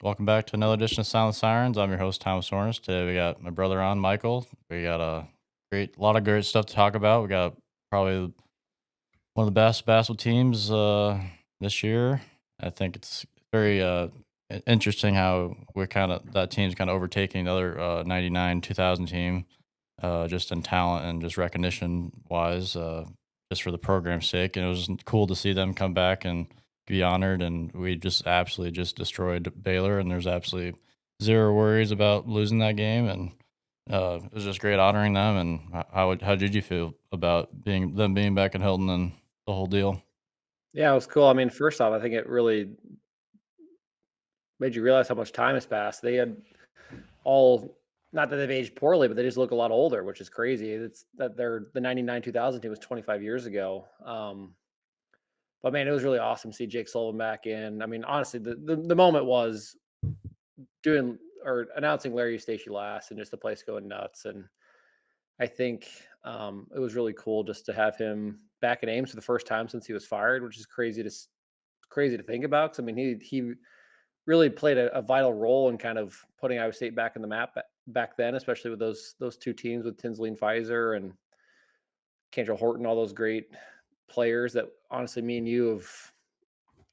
Welcome back to another edition of Silent Sirens. I'm your host, Thomas Orness. Today we got my brother on, Michael. We got a lot of great stuff to talk about. We got probably one of the best basketball teams this year. I think it's very interesting how that team's kind of overtaking the other 99 2000 team, just in talent and just recognition wise, just for the program's sake. And it was cool to see them come back and be honored. And we just absolutely just destroyed Baylor, and there's absolutely zero worries about losing that game. And it was just great honoring them. And how did you feel about being back in Hilton and the whole deal? Yeah, it was cool. I mean, first off, I think it really made you realize how much time has passed. They had all not that they've aged poorly, but they just look a lot older, which is crazy. It's that they're the 99 2000 team was 25 years ago. But man, it was really awesome to see Jake Sullivan back in. I mean, honestly, the moment was doing or announcing Larry Eustachy last and just the place going nuts. And I think it was really cool just to have him back in Ames for the first time since he was fired, which is crazy to think about. 'Cause, I mean, he really played a vital role in kind of putting Iowa State back in the map back then, especially with those two teams with Tinsley and Pfizer and Cantrell Horton, all those great players that honestly me and you have.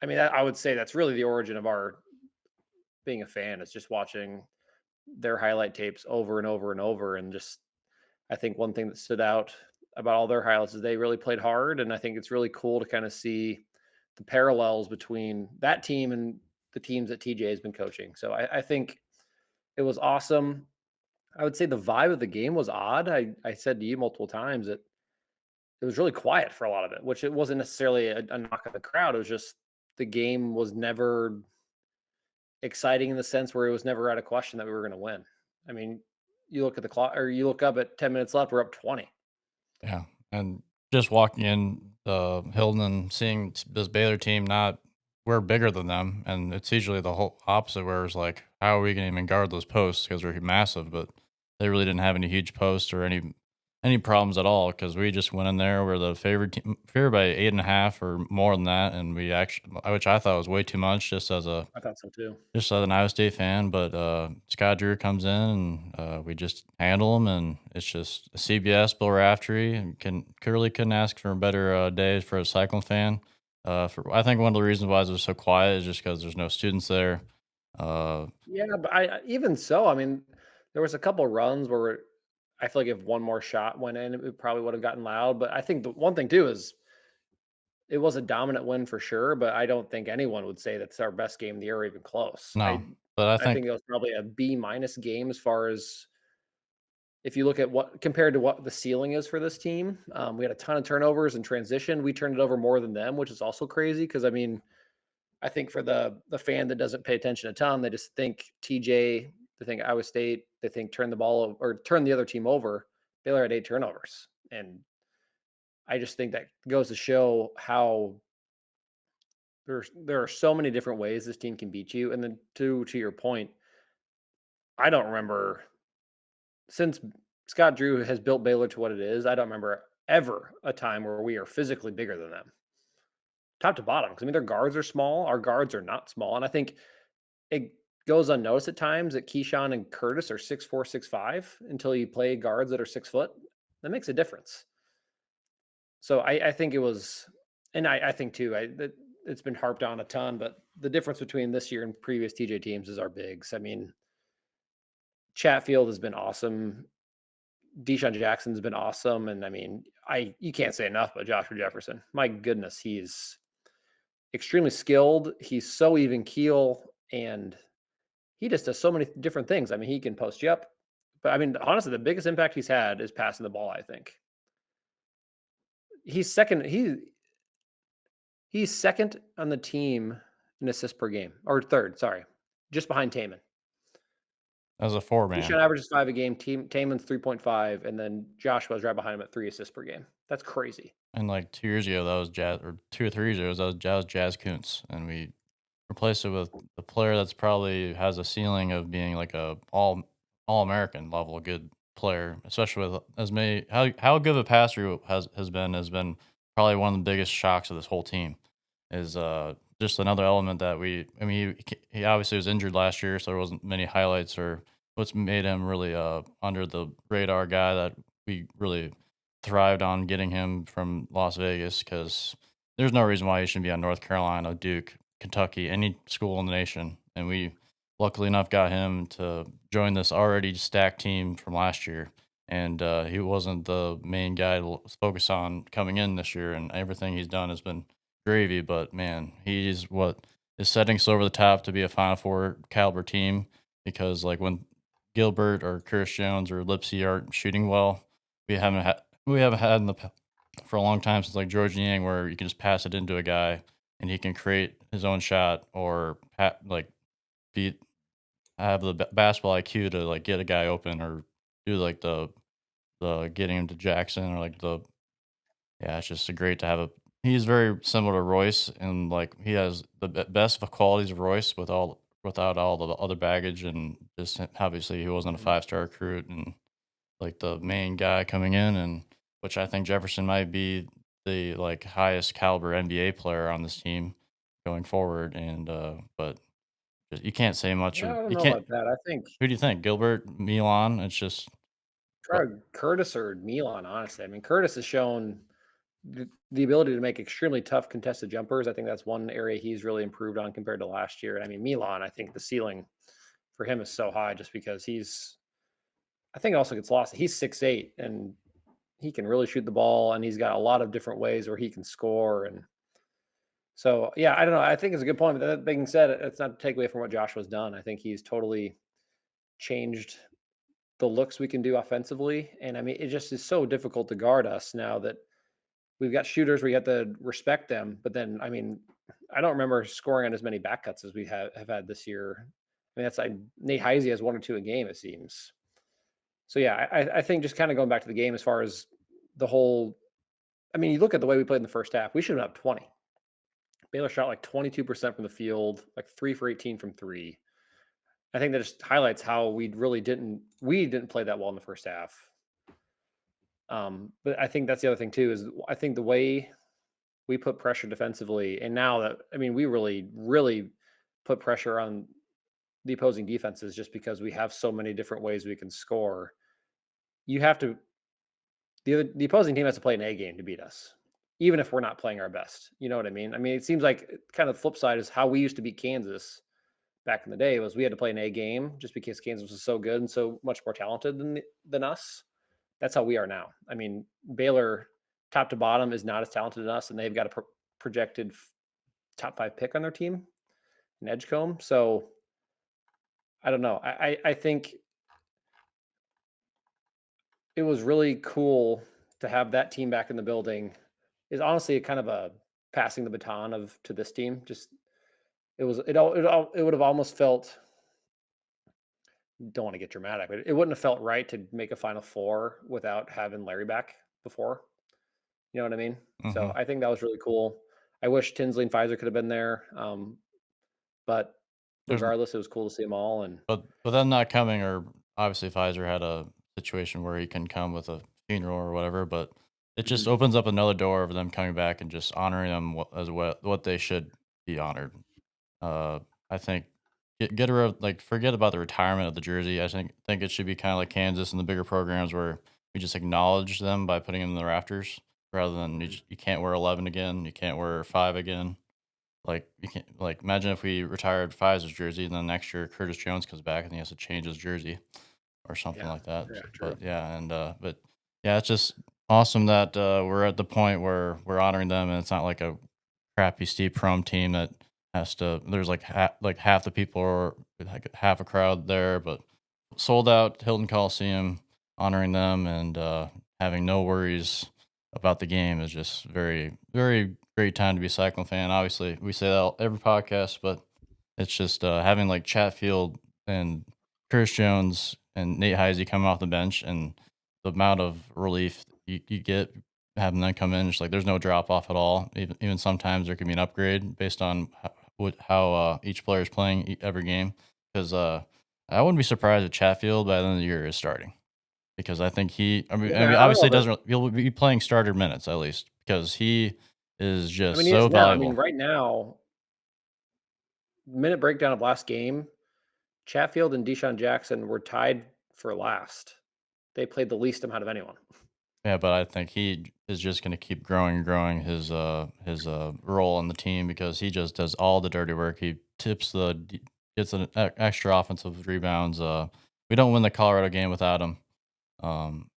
I mean, I would say that's really the origin of our being a fan is just watching their highlight tapes over and over and over. And just, I think one thing that stood out about all their highlights is they really played hard. And I think it's really cool to kind of see the parallels between that team and the teams that TJ has been coaching. So I think it was awesome. I would say the vibe of the game was odd. I said to you multiple times that it was really quiet for a lot of it, which it wasn't necessarily a knock at the crowd. It was just the game was never exciting in the sense where it was never out of question that we were going to win. I mean, you look at the clock or you look up at 10 minutes left, we're up 20. Yeah, and just walking in Hilton and seeing this Baylor team, not we're bigger than them, and it's usually the whole opposite. Where it's like, how are we going to even guard those posts because we're massive? But they really didn't have any huge posts or any problems at all because we just went in there. We're the favorite team, favored by 8.5 or more than that, and we actually, which I thought was way too much, I thought so too. just as an Iowa State fan, but, Scott Drew comes in and, we just handle him, and it's just CBS, Bill Raftery, and really couldn't ask for a better, day for a Cyclone fan. I think one of the reasons why it was so quiet is just because there's no students there. Uh, Yeah, but even so, I mean, there was a couple runs where I feel like if one more shot went in, it probably would have gotten loud. But I think the one thing too is it was a dominant win for sure, but I don't think anyone would say that's our best game of the year or even close. no, but I I think think it was probably a B minus game as far as if you look at what compared to what the ceiling is for this team. We had a ton of turnovers in transition. We turned it over more than them, which is also crazy because I mean, I think for the fan that doesn't pay attention a ton, they just think TJ, they think Iowa State, they think turn the ball or turn the other team over. Baylor had 8 turnovers, and I just think that goes to show how there are so many different ways this team can beat you. And then to your point, I don't remember since Scott Drew has built Baylor to what it is. I don't remember ever a time where we are physically bigger than them, top to bottom. Because I mean, their guards are small, our guards are not small, and I think it goes unnoticed at times that Keyshawn and Curtis are 6'4", 6'5", until you play guards that are 6 foot. That makes a difference. So I think it was, and I think too, that it's been harped on a ton, but the difference between this year and previous TJ teams is our bigs. I mean, Chatfield has been awesome. Deshaun Jackson's been awesome, and I mean, I you can't say enough about Joshua Jefferson. My goodness, he's extremely skilled. He's so even keel, and he just does so many different things. I mean, he can post you up, but I mean, honestly, the biggest impact he's had is passing the ball. I think he's second. He's second on the team in assists per game, or third. Sorry, just behind Taman. as a four man, Keyshawn averages 5 a game. Taman's 3.5, and then Joshua's right behind him at 3 assists per game. That's crazy. and like 2 years ago, that was Jazz, or 2 or 3 years ago, that was Jazz Kuntz, and we replace it with a player that's probably has a ceiling of being like a all American level good player, especially with as many how good of a passer he has been probably one of the biggest shocks of this whole team is just another element that I mean, he obviously was injured last year, so there wasn't many highlights or what's made him really under the radar guy that we really thrived on getting him from Las Vegas because there's no reason why he shouldn't be on North Carolina, Duke, Kentucky, any school in the nation. And we luckily enough got him to join this already stacked team from last year. And he wasn't the main guy to focus on coming in this year, and everything he's done has been gravy, but man, he's what is setting us over the top to be a Final Four caliber team because like when Gilbert or Chris Jones or Lipsy aren't shooting well, we haven't had in for a long time since like George Niang where you can just pass it into a guy and he can create his own shot or like beat have the basketball IQ to like get a guy open or do like the getting him to Jackson or like the yeah, it's just great to have a he's very similar to Royce, and, like, he has the best of qualities of Royce without all the other baggage, and just obviously, he wasn't a Mhm. five-star recruit and, like, the main guy coming in, and which I think Jefferson might be the, like, highest caliber NBA player on this team going forward, and, but you can't say much Yeah, of I don't you know can't about that. I think who do you think? Gilbert, Milan? It's just what Curtis or Milan, honestly. I mean, Curtis has shown the ability to make extremely tough contested jumpers. I think that's one area he's really improved on compared to last year. I mean, Milan, I think the ceiling for him is so high just because I think it also gets lost. He's 6'8" and he can really shoot the ball, and he's got a lot of different ways where he can score. And so, yeah, I don't know. I think it's a good point. But that being said, it's not to take away from what Joshua's done. I think he's totally changed the looks we can do offensively. And I mean, it just is so difficult to guard us now that we've got shooters where you have to respect them. But then, I mean, I don't remember scoring on as many back cuts as we have had this year. I mean, that's like Nate Heisey has one or two a game, it seems. So yeah, I think just kind of going back to the game as far as the whole. I mean, you look at the way we played in the first half. We should have been up 20. Baylor shot like 22% from the field, like 3 for 18 from three. I think that just highlights how we didn't play that well in the first half. But I think that's the other thing too is I think the way we put pressure defensively, and now that I mean we really put pressure on the opposing defenses just because we have so many different ways we can score. You have to the opposing team has to play an A game to beat us, even if we're not playing our best. You know what I mean? I mean, it seems like kind of the flip side is how we used to beat Kansas back in the day was we had to play an A game just because Kansas was so good and so much more talented than us. That's how we are now. I mean, Baylor, top to bottom, is not as talented as us, and they've got a projected top 5 pick on their team in Edgecombe. So I don't know. I think it was really cool to have that team back in the building. Is honestly kind of a passing the baton of to this team. Just it would have almost felt, don't want to get dramatic, but it wouldn't have felt right to make a Final Four without having Larry back before. You know what I mean? So mhm. I think that was really cool. I wish Tinsley and Pfizer could have been there, but There's regardless, it was cool to see them all. And But them not coming or obviously Pfizer had a situation where he can come with a funeral or whatever, but it just Mhm. opens up another door of them coming back and just honoring them as what they should be honored. Uh, I think get rid of like forget about the retirement of the jersey. I think it should be kind of like Kansas and the bigger programs where we just acknowledge them by putting them in the rafters rather than you can't wear 11 again, you can't wear 5 again. Like, you can't like, imagine if we retired Pfizer's jersey, and then next year Curtis Jones comes back and he has to change his jersey or something Yeah, like that. yeah, true. But yeah, but yeah, it's just awesome that we're at the point where we're honoring them, and it's not like a crappy Steve Prom team that has to. There's like half the people or like half a crowd there, but sold out Hilton Coliseum, honoring them and having no worries about the game is just very great time to be a Cyclone fan. Obviously, we say that every podcast, but it's just having like Chatfield and Chris Jones and Nate Heisey coming off the bench and the amount of relief you get having them come in. Just like there's no drop off at all. Even sometimes there can be an upgrade based on how each player is playing every game. Because I wouldn't be surprised if Chatfield by the end of the year is starting because I think Yeah, I mean I don't know, obviously but doesn't he'll be playing starter minutes at least because he is I mean, just he is so now. I mean, valuable. right now, minute breakdown of last game, Chatfield and Deshaun Jackson were tied for last. They played the least amount of anyone. Yeah, but I think he is just going to keep growing and growing his role in the team because he just does all the dirty work. He tips gets an extra offensive rebounds. We don't win the Colorado game without him.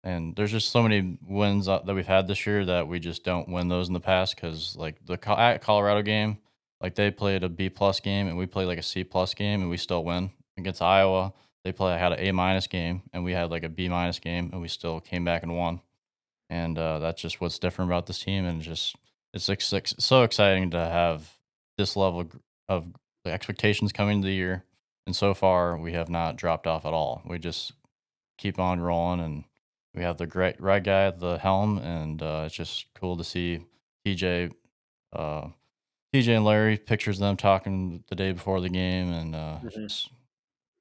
And there's just so many wins that we've had this year that we just don't win those in the past because like at Colorado game, like they played a B plus game and we played like a C plus game and we still win against Iowa. They had an A minus game and we had like a B minus game and we still came back and won. And that's just what's different about this team. And just so exciting to have this level of the expectations coming into the year. And so far, we have not dropped off at all. We just keep on rolling, and we have the great right guy at the helm, and it's just cool to see TJ, uh, TJ and Larry pictures of them talking the day before the game, and Mhm. just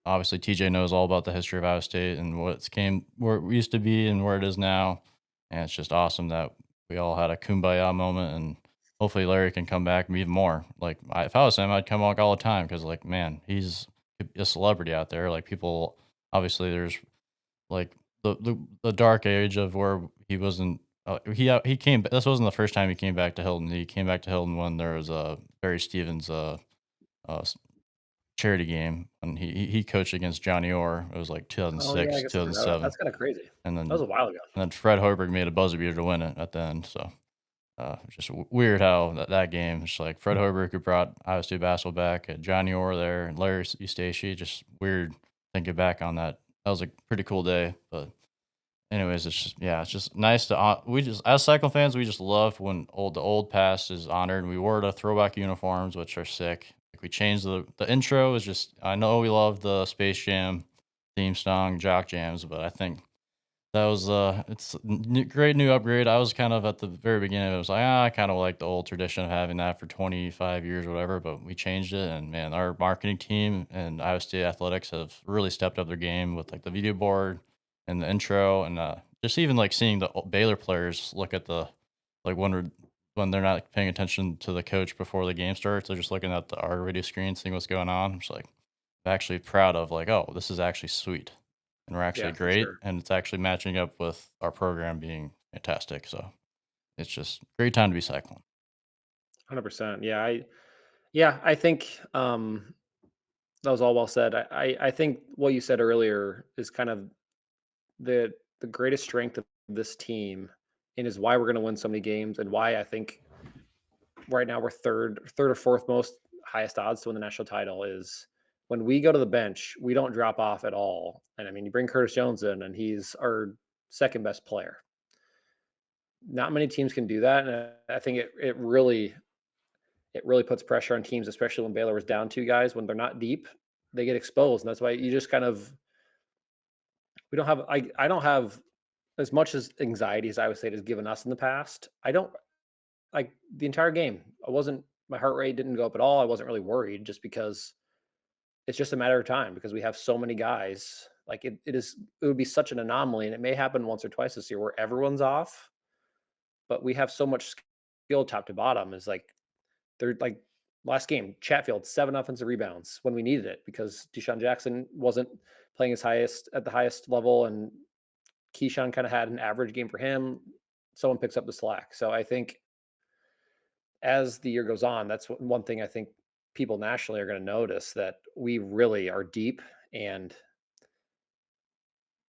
obviously TJ knows all about the history of Iowa State and where it used to be and where it is now, and it's just awesome that we all had a kumbaya moment, and hopefully Larry can come back even more. Like if I was him, I'd come back all the time because like man, he's a celebrity out there. Like people, obviously there's like, the dark age of where he wasn't he came this wasn't the first time he came back to Hilton. He came back to Hilton when there was a Barry Stevens, s charity game, and he coached against Johnny Orr. It was, like, Oh, yeah, I 2006, guess I forgot about that. 2007, That's kinda crazy. and That was then a while ago. Fred Hoiberg made a buzzer beater to win it at the end, so, it's just weird how that game, it's like Fred Hoiberg who brought Iowa State basketball back, Johnny Orr there, and Larry Eustachy, just weird thinking back on that. That was a pretty cool day, but anyways, it's just yeah, it's just nice to we just as Cyclone fans, we just love when the old past is honored. We wore the throwback uniforms, which are sick. Like we changed the intro is just I know we love the Space Jam theme song, Jock Jams, but I think that was it's great new upgrade. I was kind of at the very beginning. I was like, I kind of like the old tradition of having that for 25 years or whatever. But we changed it, and man, our marketing team and Iowa State athletics have really stepped up their game with like the video board and the intro, and just even like seeing the Baylor players look at the like when they're not paying attention to the coach before the game starts, they're just looking at our video screen, seeing what's going on. I'm just like actually proud of like, oh, this is actually sweet and we're actually Yeah, for great, sure. and it's actually matching up with our program being fantastic. So it's just great time to be cycling. 100%. Yeah, I think, that was all well said. I think what you said earlier is kind of the greatest strength of this team and is why we're gonna win so many games and why I think right now we're third or fourth most highest odds to win the national title is when we go to the bench, we don't drop off at all. And I mean, you bring Curtis Jones in, and he's our second best player. Not many teams can do that, and I think it really puts pressure on teams, especially when Baylor was down two guys. When they're not deep, they get exposed, and that's why you just kind of we don't have I don't have as much as anxiety as Iowa State has given us in the past. I don't like the entire game. I wasn't my heart rate didn't go up at all. I wasn't really worried just because it's just a matter of time because we have so many guys. Like it would be such an anomaly, and it may happen once or twice this year where everyone's off, but we have so much skill top to bottom. Is like they're like last game, Chatfield, 7 offensive rebounds when we needed it because Deshaun Jackson wasn't playing his highest at the highest level, and Keyshawn kind of had an average game for him. Someone picks up the slack. So I think as the year goes on, that's one thing I think people nationally are going to notice that we really are deep, and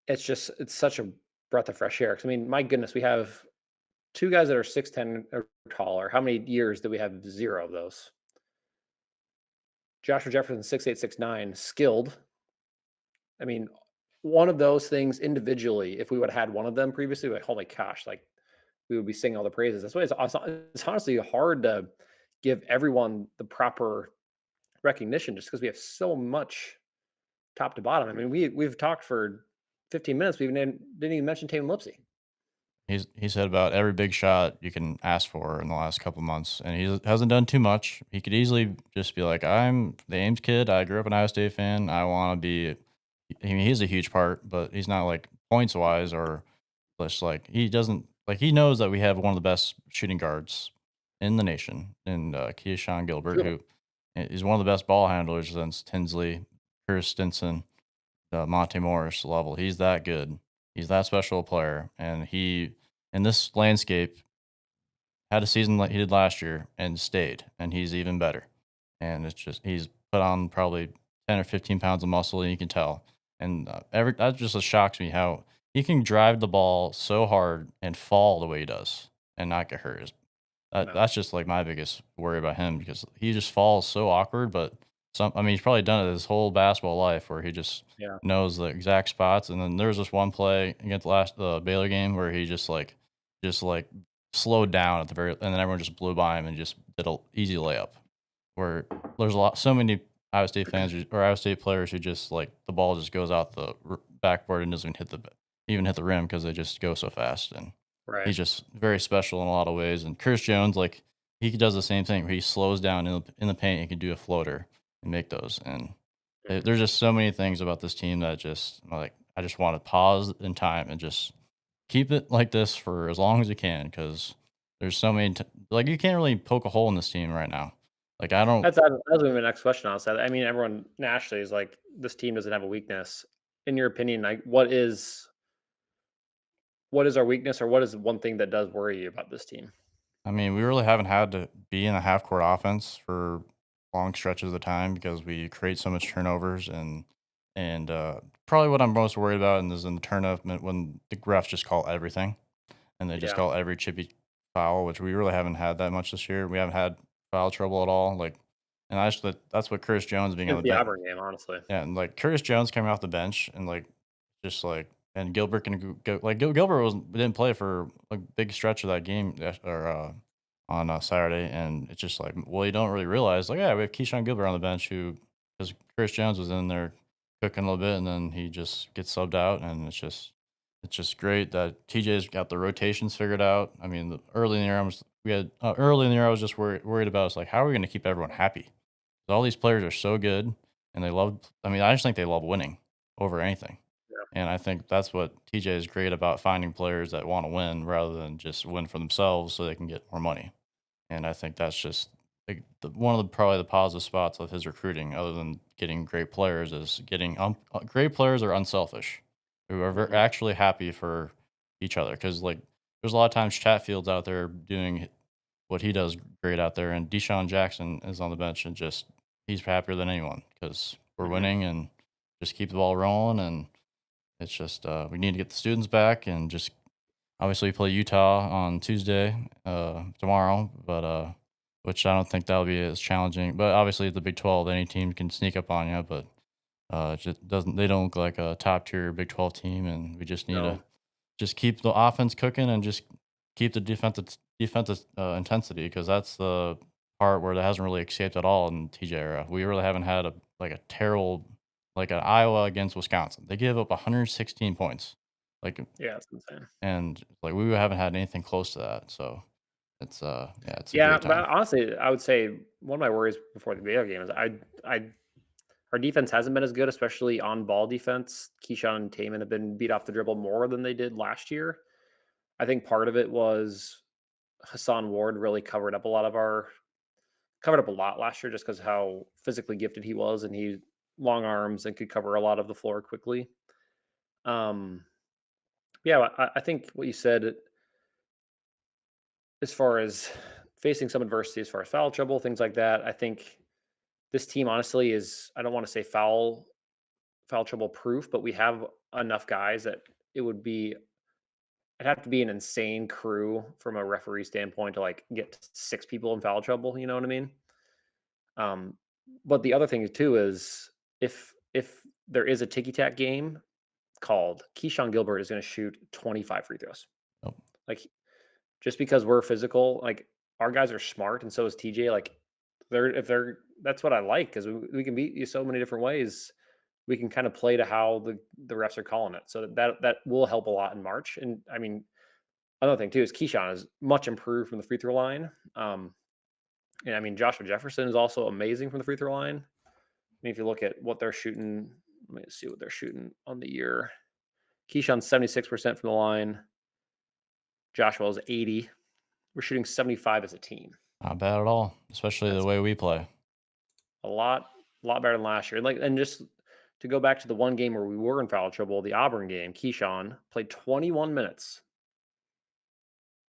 it's such a breath of fresh air. 'Cause, I mean, my goodness, we have two guys that are 6'10" or taller. How many years do we have? Zero of those. Joshua Jefferson, 6'8", 6'9", skilled. I mean, one of those things individually, if we would have had one of them previously, like, holy gosh, like we would be singing all the praises. That's why it's honestly hard to give everyone the proper recognition just because we have so much top to bottom. I mean, we've talked for 15 minutes. We didn't even mention Tatum Lipsey. He's had about every big shot you can ask for in the last couple months, and he hasn't done too much. He could easily just be like, "I'm the Ames kid. I grew up an Iowa State fan. I want to be." I mean, he's a huge part, but he's not like points wise or just like he doesn't like he knows that we have one of the best shooting guards in the nation in Keyshawn Gilbert, Dribble. who He's one of the best ball handlers since Tinsley, Chris Stinson, Monte Morris level. He's that good. He's that special a player, and he in this landscape had a season like he did last year and stayed, and he's even better. And it's just he's put on probably 10 or 15 pounds of muscle, and you can tell. And every that just shocks me how he can drive the ball so hard and fall the way he does and not get hurt. No. That's just like my biggest worry about him because he just falls so awkward. But I mean, he's probably done it his whole basketball life where he just Yeah. knows the exact spots. And then there was this one play against the Baylor game where he just like slowed down at the very, and then everyone just blew by him and just did a easy layup. Where there's so many Iowa State fans or Iowa State players who just like the ball just goes out the backboard and doesn't even hit the rim because they just go so fast. And Right. he's just very special in a lot of ways. And Chris Jones, like he does the same thing where he slows down in the paint and can do a floater and make those. And Mhm. there's just so many things about this team that just like I just want to pause in time and just keep it like this for as long as you can because there's so many like you can't really poke a hole in this team right now. Like I don't. That's gonna be my next question, honestly. I mean, everyone nationally is like, "This team doesn't have a weakness." In your opinion, like, what is our weakness, or what is one thing that does worry you about this team? I mean, we really haven't had to be in a half court offense for long stretches of the time because we create so much turnovers and probably what I'm most worried about is in the tournament when the refs just call everything and they just Yeah. call every chippy foul, which we really haven't had that much this year. We haven't had foul trouble at all. Like, and that's what Curtis Jones being on Since the the bench. Auburn game, honestly. Yeah, and like Curtis Jones coming off the bench and like just like and Gilbert can go like Gilbert was didn't play for a big stretch of that game or on Saturday, and it's just like well you don't really realize like yeah we have Keyshawn Gilbert on the bench who because Chris Jones was in there cooking a little bit and then he just gets subbed out and it's just great that TJ's got the rotations figured out. I mean early in the year early in the year I was just worried about it's like how are we going to keep everyone happy all these players are so good, and they love I mean, I just think they love winning over anything, Yeah. and I think that's what TJ is great about finding players that wanna win rather than just win for themselves so they can get more money, and I think that's just, like, one of the probably the positive spots of his recruiting other than getting great players is getting, great players are unselfish, who are Mhm. actually happy for each other because like, there's a lot of times Chatfield's out there doing what he does great out there, and Deshaun Jackson is on the bench and just he's happier than anyone because we're Mhm. winning and just keep the ball rolling. And it's just we need to get the students back and just obviously we play Utah on Tuesday tomorrow, but which I don't think that'll be as challenging. But obviously the Big 12, any team can sneak up on you, but it just doesn't they don't look like a top tier Big 12 team, and we just need to No. just keep the offense cooking and just keep the defensive intensity because that's the part where that hasn't really escaped at all in TJ era. We really haven't had a terrible like an Iowa against Wisconsin. They gave up 116 points, like Yeah, it's insane. and like we haven't had anything close to that. So it's yeah, it's a Yeah, great but time. honestly, I would say one of my worries before the Baylor game is I our defense hasn't been as good, especially on ball defense. Keyshawn and Taman have been beat off the dribble more than they did last year. I think part of it was Hassan Ward really covered up a lot last year just because how physically gifted he was, and he long arms and could cover a lot of the floor quickly. Um, yeah, I think what you said as far as facing some adversity, as far as foul trouble, things like that. I think this team honestly is, I don't want to say foul trouble proof, but we have enough guys that it would be it'd have to be an insane crew from a referee standpoint to like get six people in foul trouble. You know what I mean? Um, but the other thing too is if there is a ticky tack game called, Keyshawn Gilbert is going to shoot 25 free throws. Oh, Like just because we're physical, like our guys are smart, and so is TJ. Like if they're that's what I like because we can beat you so many different ways. We can kind of play to how the refs are calling it, so that will help a lot in March. And I mean, another thing too is Keyshawn is much improved from the free throw line. And I mean, Joshua Jefferson is also amazing from the free throw line. I mean, if you look at what they're shooting, let me see what they're shooting on the year. Keyshawn's 76% from the line. Joshua's 80. We're shooting 75 as a team. not bad at all, especially the That's way we play. a lot better than last year. Like, and just to go back to the one game where we were in foul trouble, the Auburn game, Keyshawn played 21 minutes.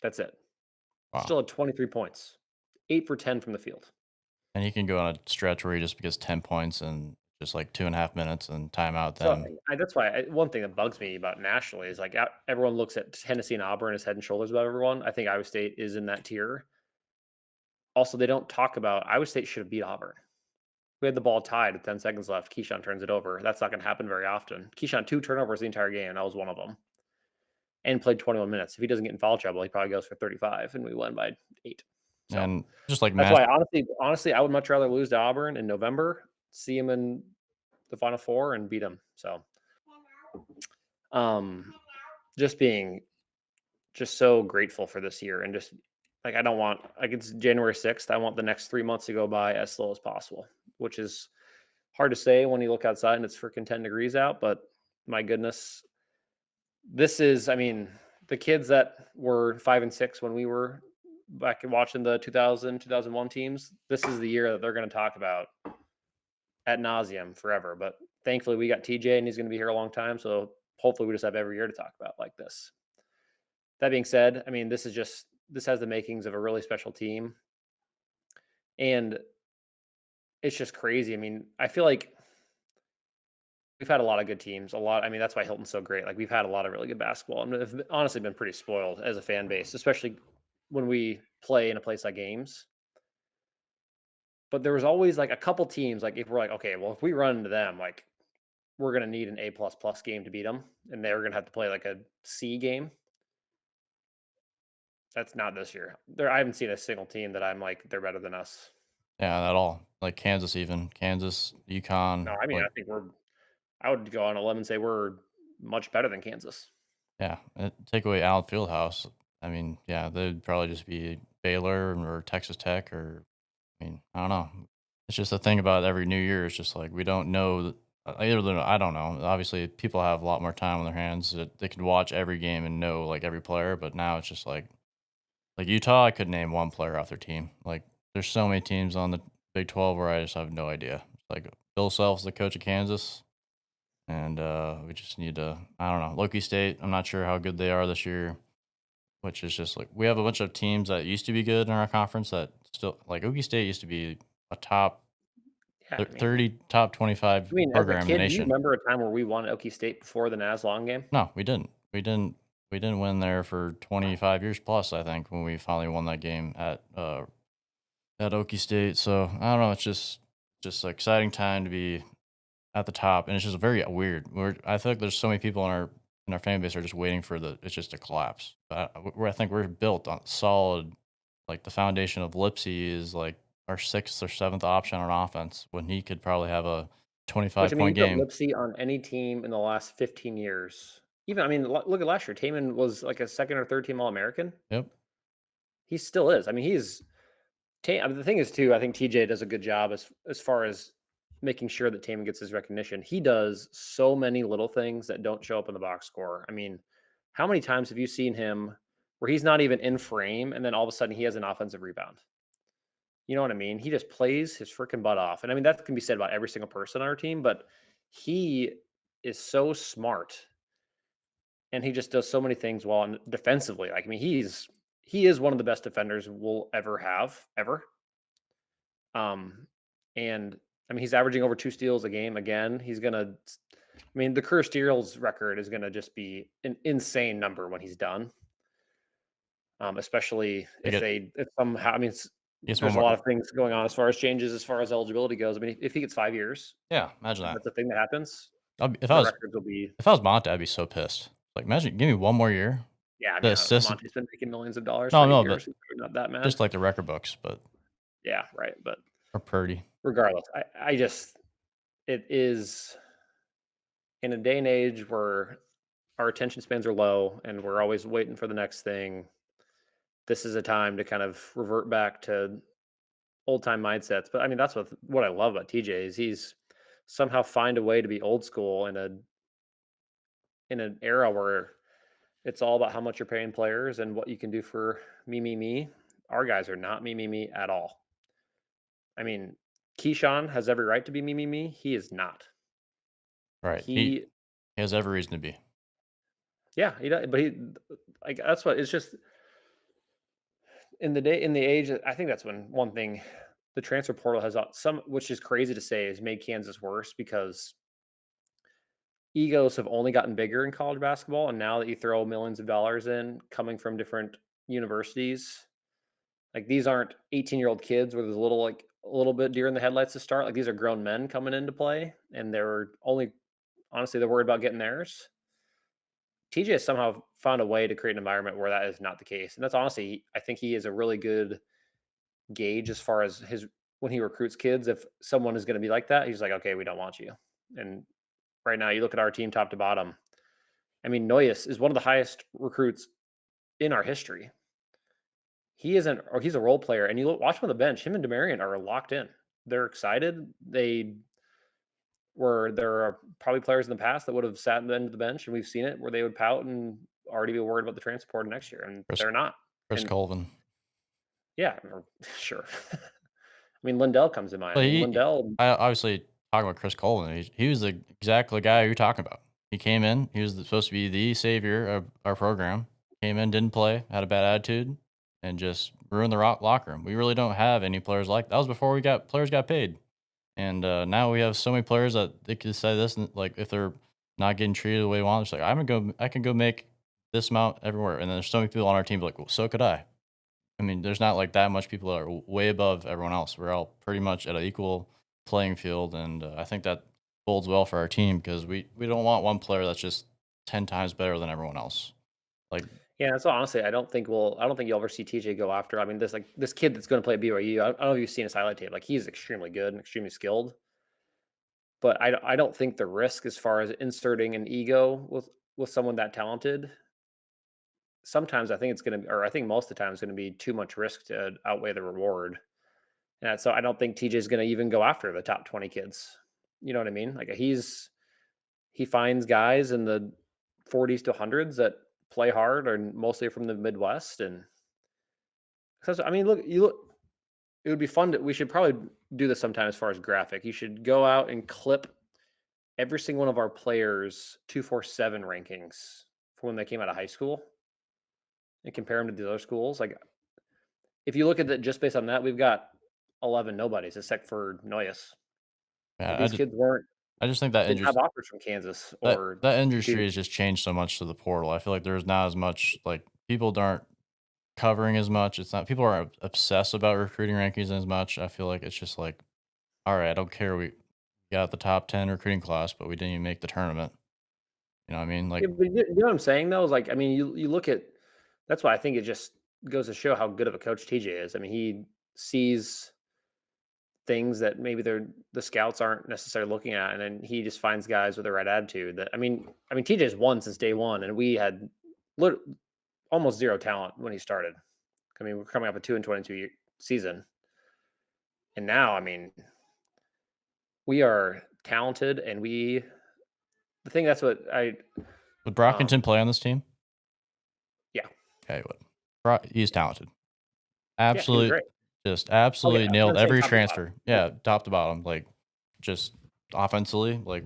That's it. Wow. Still had 23 points, 8 for 10 from the field. And he can go on a stretch where he just gets 10 points and just like 2.5 minutes and timeout So then. that's why one thing that bugs me about nationally is like everyone looks at Tennessee and Auburn as head and shoulders above everyone. I think Iowa State is in that tier. Also, they don't talk about Iowa State should have beat Auburn. We had the ball tied with 10 seconds left. Keyshawn turns it over. That's not going to happen very often. Keyshawn 2 turnovers the entire game. That was one of them. And played 21 minutes. If he doesn't get in foul trouble, he probably goes for 35, and we win by 8. So And just like that's Mash, why, honestly, I would much rather lose to Auburn in November, see him in the Final Four, and beat him. So, um, just being just so grateful for this year, and just like I don't want like it's January 6th. I want the next 3 months to go by as slow as possible, which is hard to say when you look outside and it's freaking 10 degrees out. But my goodness, this is, I mean, the kids that were 5 and 6 when we were back watching the 2001 teams, this is the year that they're going to talk about ad nauseum forever. But thankfully, we got TJ and he's going to be here a long time. So hopefully, we just have every year to talk about like this. That being said, I mean, this has the makings of a really special team. And it's just crazy. I mean, I feel like we've had a lot of good teams. I mean, that's why Hilton's so great. Like we've had a lot of really good basketball, and have honestly been pretty spoiled as a fan base, especially when we play in a place like games. But there was always like a couple teams, like if we're like, okay, well, if we run into them, like we're gonna need an A++ game to beat them, and they're gonna have to play like a C game. That's not this year. I haven't seen a single team that I'm like they're better than us. yeah, at all. Like Kansas, even Kansas, No, UConn, I mean like I think I would go on a limb and say we're much better than Kansas. yeah, take away Allen Fieldhouse. I mean, yeah, they'd probably just be Baylor or Texas Tech or I mean, I don't know. It's just the thing about every new year. It's just like we don't know. Either than I don't know. Obviously, people have a lot more time on their hands that they can watch every game and know like every player. But now it's just like Utah. I could name one player off their team. Like there's so many teams on the Big 12 where I just have no idea. Like Bill Self's the coach of Kansas, and we just need to. I don't know. Loki State. I'm not sure how good they are this year. Which is just like we have a bunch of teams that used to be good in our conference that still like Okie State used to be a top Yeah, I mean, 30, top 25 as a program in the kid, do you nation. remember a time where we won Okie State before the Naz Long game? No, we didn't. We didn't win there for 25 years plus, I think, when we finally won that game at Okie State. So, I don't know, it's just an exciting time to be at the top, and it's just very weird. I feel like there's so many people in our fan base are just waiting for it's just to collapse. But I think we're built on solid. Like the foundation of Lipsy is like our sixth or seventh option on offense when he could probably have a Which, 25 I mean, point you put game. Lipsy on any team in the last 15 years. Even, I mean, look at last year. Taman was like a second or third team All American. Yep. He still is. I mean, I mean, the thing is too. I think TJ does a good job as far as making sure that Taman gets his recognition. He does so many little things that don't show up in the box score. I mean, how many times have you seen him where he's not even in frame, and then all of a sudden he has an offensive rebound? You know what I mean? He just plays his freaking butt off. And I mean, that can be said about every single person on our team, but he is so smart and he just does so many things well and defensively. Like, I mean, he is one of the best defenders we'll ever have, ever. And I mean, he's averaging over 2 steals a game again. I mean, the career steals record is gonna just be an insane number when he's done. Especially They get if somehow, I mean, gets one there's a more. lot of things going on as far as changes, as far as eligibility goes. I mean, if he gets 5 years, Yeah, imagine that. that's the thing that happens. If I The was records will be, if I was Monte, I'd be so pissed. Like imagine give me one more year. yeah. I The mean, assist. Monte's been making millions of dollars for No, eight no, but years. He's probably not that mad. just like the record books, but Yeah, right. But or Purdy. regardless, I just it is in a day and age where our attention spans are low and we're always waiting for the next thing. This is a time to kind of revert back to old time mindsets. But I mean, that's what I love about TJ is he's somehow find a way to be old school in an era where it's all about how much you're paying players and what you can do for me, me, me. Our guys are not me, me, me at all. I mean, Keyshawn has every right to be me, me, me. He is not. Right. He, He has every reason to be. yeah, he does, but he, like, that's what it's just in the age. I think that's when one thing the transfer portal has some, which is crazy to say, has made Kansas worse because egos have only gotten bigger in college basketball, and now that you throw millions of dollars in coming from different universities, like these aren't 18-year-old kids where there's a little like a little bit deer in the headlights to start. Like these are grown men coming into play, and they're only honestly they're worried about getting theirs. TJ has somehow found a way to create an environment where that is not the case, and that's honestly I think he is a really good gauge as far as his when he recruits kids. If someone is going to be like that, he's like, okay, we don't want you. And right now, you look at our team top to bottom. I mean, Noyes is one of the highest recruits in our history. He isn't, or he's a role player, and you watch him on the bench. Him and Demarion are locked in. They're excited. There are probably players in the past that would have sat in the end of the bench, and we've seen it where they would pout and already be worried about the transport next year, and Chris they're not. Chris And Colvin. yeah, sure. I mean, Lindell comes to mind. But I mean, he Lindell, I obviously talking about Chris Colvin, he was the exactly guy you're talking about. He came in, he was supposed to be the savior of our program. Came in, didn't play, had a bad attitude, and just ruined the locker room. We really don't have any players like that. Was before we got players got paid. And now we have so many players that they could say this, and like if they're not getting treated the way we want, it's like I can go make this amount everywhere. And then there's so many people on our team like, well, so could I. I mean, there's not like that much people that are way above everyone else. We're all pretty much at an equal playing field, and I think that bodes well for our team because we don't want one player that's just 10 times better than everyone else. Like, yeah. So honestly, I don't think you'll ever see TJ go after. I mean, this kid that's going to play at BYU. I don't know if you've seen his highlight tape. Like he's extremely good and extremely skilled. But I don't think the risk as far as inserting an ego with someone that talented, sometimes I think it's gonna or I think most of the time it's gonna be too much risk to outweigh the reward. And so I don't think TJ is gonna even go after the top 20 kids. You know what I mean? Like he finds guys in the 40s to hundreds that play hard and mostly from the Midwest. And because I mean, look, it would be fun to we should probably do this sometime as far as graphic. You should go out and clip every single one of our players' 247 rankings from when they came out of high school and compare them to the other schools. Like, if you look at it just based on that, we've got 11 nobodies except for Noyes. Like, yeah, these kids weren't I just think that didn't have offers from Kansas or that industry Duke. has just changed so much to the portal. I feel like there's not as much like people aren't covering as much. It's not people aren't obsessed about recruiting rankings as much. I feel like it's just like, all right, I don't care. We got the top 10 recruiting class, but we didn't even make the tournament. You know what I mean? Yeah, Like, but you know what I'm saying though? Is like, I mean, you look at that's why I think it just goes to show how good of a coach TJ is. I mean, he sees things that maybe the scouts aren't necessarily looking at, and then he just finds guys with the right attitude. That I mean, TJ's won since day one, and we had lit, almost zero talent when he started. I mean, we're coming off a 2-22 season, and now I mean, we are talented, and we the thing that's what I would Brockington um play on this team? yeah, Yeah, he would. He's talented. yeah, he was Absolute, great. just Oh yeah, absolutely but nailed I'm saying every top to bottom. transfer. Yeah, Yeah, top to bottom. Like, just offensively, like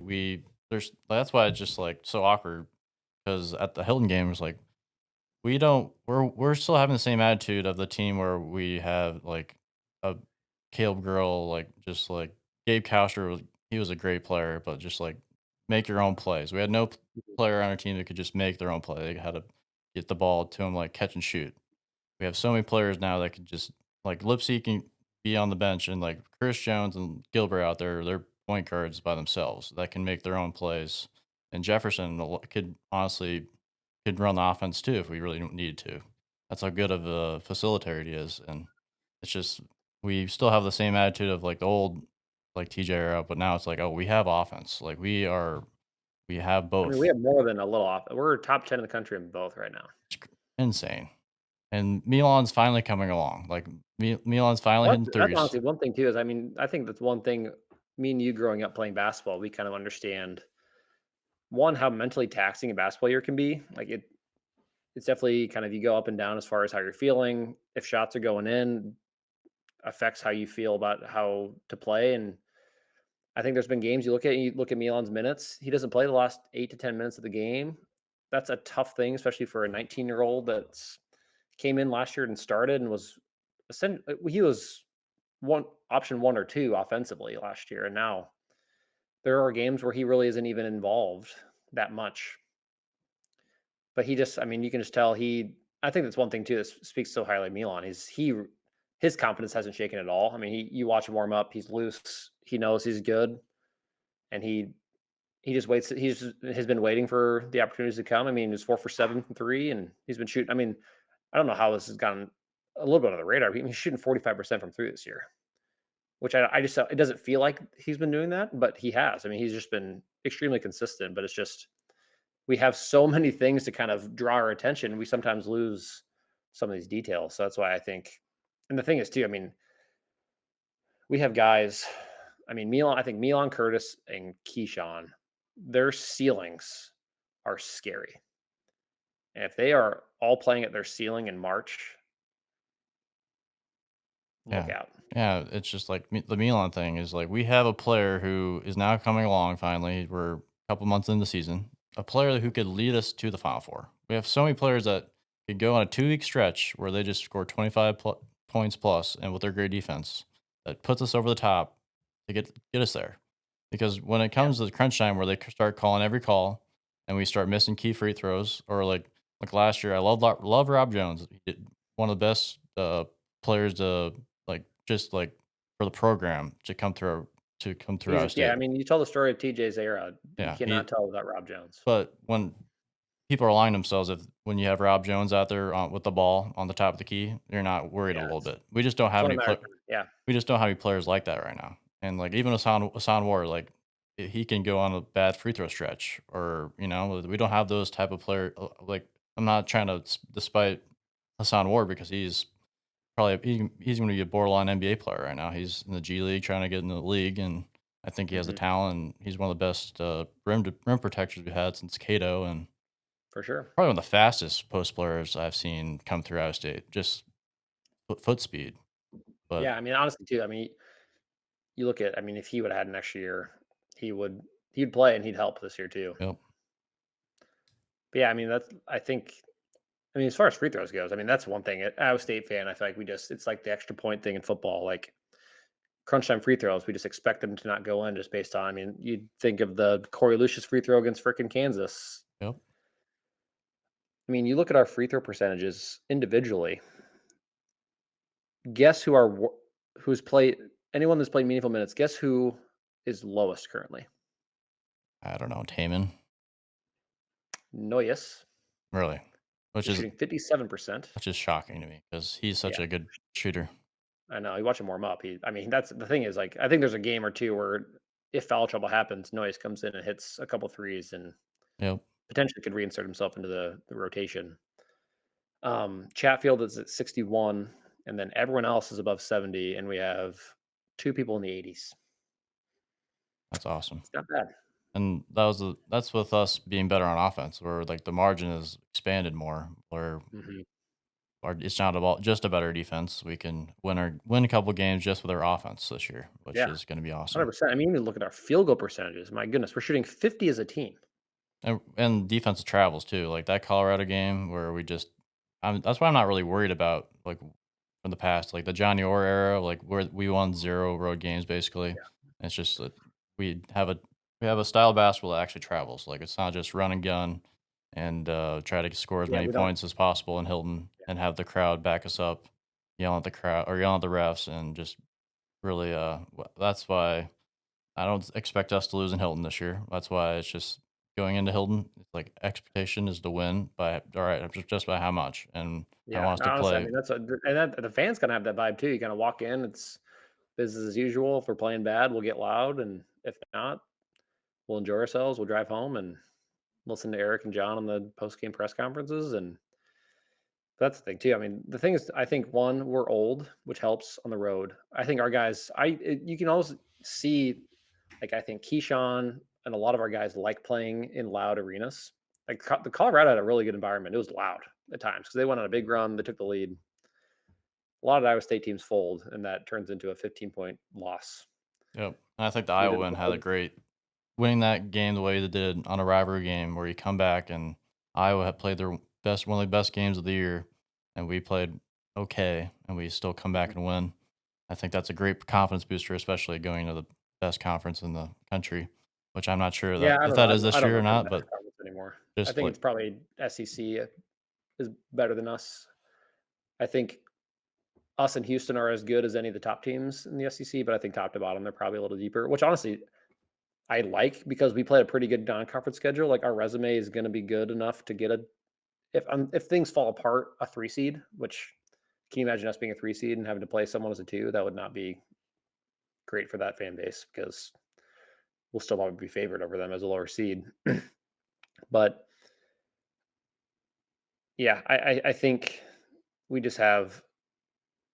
that's why it's just like so awkward because at the Hilton game, it was like we're still having the same attitude of the team where we have like a Caleb Girl, like just like Gabe Cowster was he was a great player, but just like make your own plays. We had no player on our team that could just make their own play. They had to get the ball to him like catch and shoot. We have so many players now that could just like Lipsy can be on the bench and like Chris Jones and Gilbert out there, they're point guards by themselves that can make their own plays. And Jefferson could honestly could run the offense too if we really needed to. That's how good of a facilitator he is. And it's just we still have the same attitude of like the old like TJ era, but now it's like, oh, we have offense. Like we have I mean, we both. have more than a little off. We're top 10 in the country in both right now. It's insane. And Milan's finally coming along. Like Milan's finally Well, hitting that's threes. honestly one thing too. Is I mean, I think that's one thing. Me and you growing up playing basketball, we kind of understand one how mentally taxing a basketball year can be. Like it's definitely kind of you go up and down as far as how you're feeling. If shots are going in, affects how you feel about how to play. And I think there's been games you look at Milan's minutes. He doesn't play the last 8 to 10 minutes of the game. That's a tough thing, especially for a 19-year-old that's came in last year and started and was he was one option one or two offensively last year, and now there are games where he really isn't even involved that much. But he just, I mean, you can just tell I think that's one thing too that speaks so highly of Milan. His confidence hasn't shaken at all. I mean, you watch him warm up, he's loose, he knows he's good, and he just waits. Has been waiting for the opportunities to come. I mean, he's 4 for 7 from three, and he's been shooting. I mean, I don't know how this has gotten a little bit on the radar. I mean, he's shooting 45% from three this year, which I just it doesn't feel like he's been doing that, but he has. I mean, he's just been extremely consistent. But it's just we have so many things to kind of draw our attention. We sometimes lose some of these details. So that's why I think. And the thing is, too. I mean, we have guys. I mean, Milan. I think Milan, Curtis, and Keyshawn. Their ceilings are scary. And if they are all playing at their ceiling in March, look Yeah. out. Yeah, it's just like the Milan thing is like we have a player who is now coming along finally. We're a couple months into the season. A player who could lead us to the Final Four. We have so many players that could go on a 2 week stretch where they just score 25 points plus and with their great defense that puts us over the top to get us there. Because when it Yeah. comes to the crunch time where they start calling every call and we start missing key free throws or like last year, I love Rob Jones. He did one of the best players to just like for the program to come through He's our just, yeah, I state. mean, you tell the story of TJ's era, you Yeah, cannot tell without Rob Jones. but when people are lying themselves if when you have Rob Jones out there with the ball on the top of the key, you're not worried a Yeah, little bit. We just don't it's have what any American. Yeah, we just don't have any players like that right now. And like even Hassan Ward, like he can go on a bad free throw stretch, or we don't have those type of player. Like I'm not trying to despite Hassan Ward because he's going to be a borderline NBA player right now. He's in the G League trying to get in the league, and I think he has the mhm, talent. And he's one of the best rim protectors we've had since Cato, and for sure. probably one of the fastest post players I've seen come through out of state. Just foot speed, but Yeah, I mean, honestly, too, I mean, you look at, I mean, if he would have had an extra year, he would he'd play and he'd help this year too. yep, But yeah, I mean, I mean, as far as free throws goes, I mean, that's one thing. Iowa State fan, I feel like it's like the extra point thing in football. Like crunch time free throws, we just expect them to not go in just based on. I mean, you'd think of the Corey Lucius free throw against frickin' Kansas. yep. I mean, you look at our free throw percentages individually. Guess who's played anyone that's played meaningful minutes. Guess who is lowest currently? I don't know, Taman, Noyes really, which is is shooting 57%. which is shocking to me because he's such Yeah, a good shooter. I know. You watch him warm up. I mean, that's the thing is like I think there's a game or two where if foul trouble happens, Noyes comes in and hits a couple threes and Yep, potentially could reinsert himself into the rotation. Chatfield is at 61, and then everyone else is above 70, and we have two people in the 80s. that's awesome. It's not bad. And that's with us being better on offense, where like the margin is expanded more, where Mhm. it's not about just a better defense. We can win a couple games just with our offense this year, which Yeah, is going to be awesome. 100%. I mean, even look at our field goal percentages. My goodness, we're shooting 50 as a team. And defensive travels too, like that Colorado game where that's why I'm not really worried about like from the past, like the Johnny Orr era, like where we won 0 road games basically. Yeah. It's just that we have a we have a style of basketball that actually travels. Like it's not just run and gun and try to score as Yeah, many we don't. points as possible in Hilton Yeah. and have the crowd back us up, yelling at the crowd or yelling at the refs and just really that's why I don't expect us to lose in Hilton this year. That's why it's just going into Hilton. It's like expectation is to win by all right, just by how much, and I Yeah, want us no, to honestly, I play. mean, the fans gonna have that vibe too. You kinda walk in, it's business as usual. If we're playing bad, we'll get loud, and if not, we'll enjoy ourselves. We'll drive home and listen to Eric and John on the post-game press conferences, and that's the thing too. I mean, the thing is, I think one, we're old, which helps on the road. I think our guys, you can always see, like I think Keyshawn and a lot of our guys like playing in loud arenas. Like the Colorado had a really good environment. It was loud at times because they went on a big run. They took the lead. a lot of Iowa State teams fold, and that turns into a 15-point loss. Yep. And I think the Either Iowa win had a great winning that game the way they did on a rivalry game where you come back and Iowa had played their best one of the best games of the year, and we played okay, and we still come back and win. I think that's a great confidence booster, especially going to the best conference in the country, which I'm not sure that Yeah, I if don't that know. is I this don't year know or if they're the not, best but conference anymore. I just think like it's probably SEC is better than us. I think us and Houston are as good as any of the top teams in the SEC, but I think top to bottom they're probably a little deeper. Which honestly, I like because we played a pretty good non-conference schedule. Like our resume is going to be good enough to get a if things fall apart, a 3 seed. Which can you imagine us being a 3 seed and having to play someone as a 2? That would not be great for that fan base because we'll still probably be favored over them as a lower seed. But yeah, I think we just have,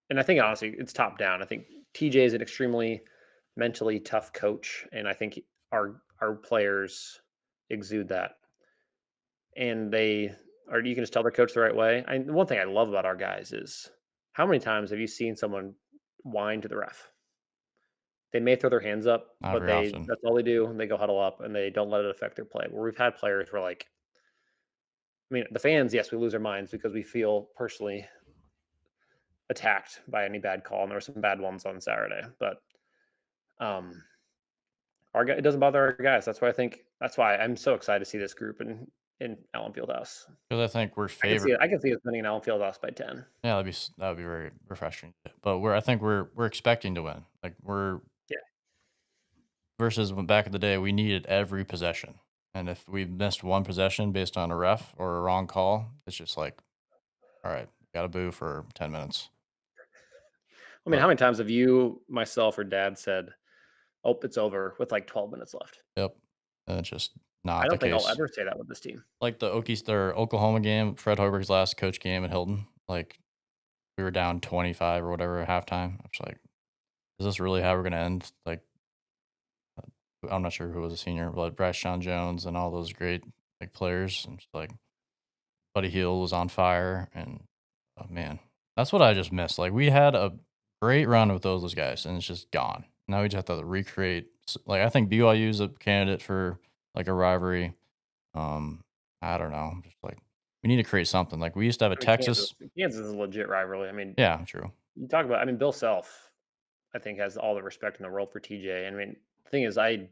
and I think honestly it's top down. I think TJ is an extremely mentally tough coach, and I think our players exude that, and they are. You can just tell their coach the right way. One thing I love about our guys is how many times have you seen someone whine to the ref? They may throw their hands up, not but very often. that's all they do. And they go huddle up and they don't let it affect their play. Where we've had players where like, I mean, the fans, yes, we lose our minds because we feel personally attacked by any bad call, and there were some bad ones on Saturday. But um, our guy, it doesn't bother our guys. That's why I'm so excited to see this group in Allen Fieldhouse. Because I think we're I can see favored. it. I can see us winning in Allen Fieldhouse by 10. Yeah, that would be very refreshing. But I think we're expecting to win. Like we're Yeah, versus when back in the day we needed every possession. And if we missed one possession based on a ref or a wrong call, it's just like, all right, gotta boo for 10 minutes. I mean, But how many times have you, myself, or Dad said, "Oh, it's over" with like 12 minutes left? yep. And it's just I not the don't think I'll case. ever say that with this team. Like the Okies their Oklahoma game, Fred Hoiberg's last coach game at Hilton, like we were down 25 or whatever at halftime. I was like, is this really how we're gonna end? Like I'm not sure who was a senior, but Bryce Sean Jones and all those great like players. And just like Buddy Hield was on fire, and oh man, that's what I just missed. Like we had a great run with those guys, and it's just gone. Now we just have to recreate. Like I think BYU is a candidate for like a rivalry. I don't know, just like we need to create something. Like we used to have a I mean, Texas. Kansas is a legit rivalry. I mean, Yeah, true. you talk about. I mean, Bill Self, I think, has all the respect in the world for TJ. I mean, the thing is, I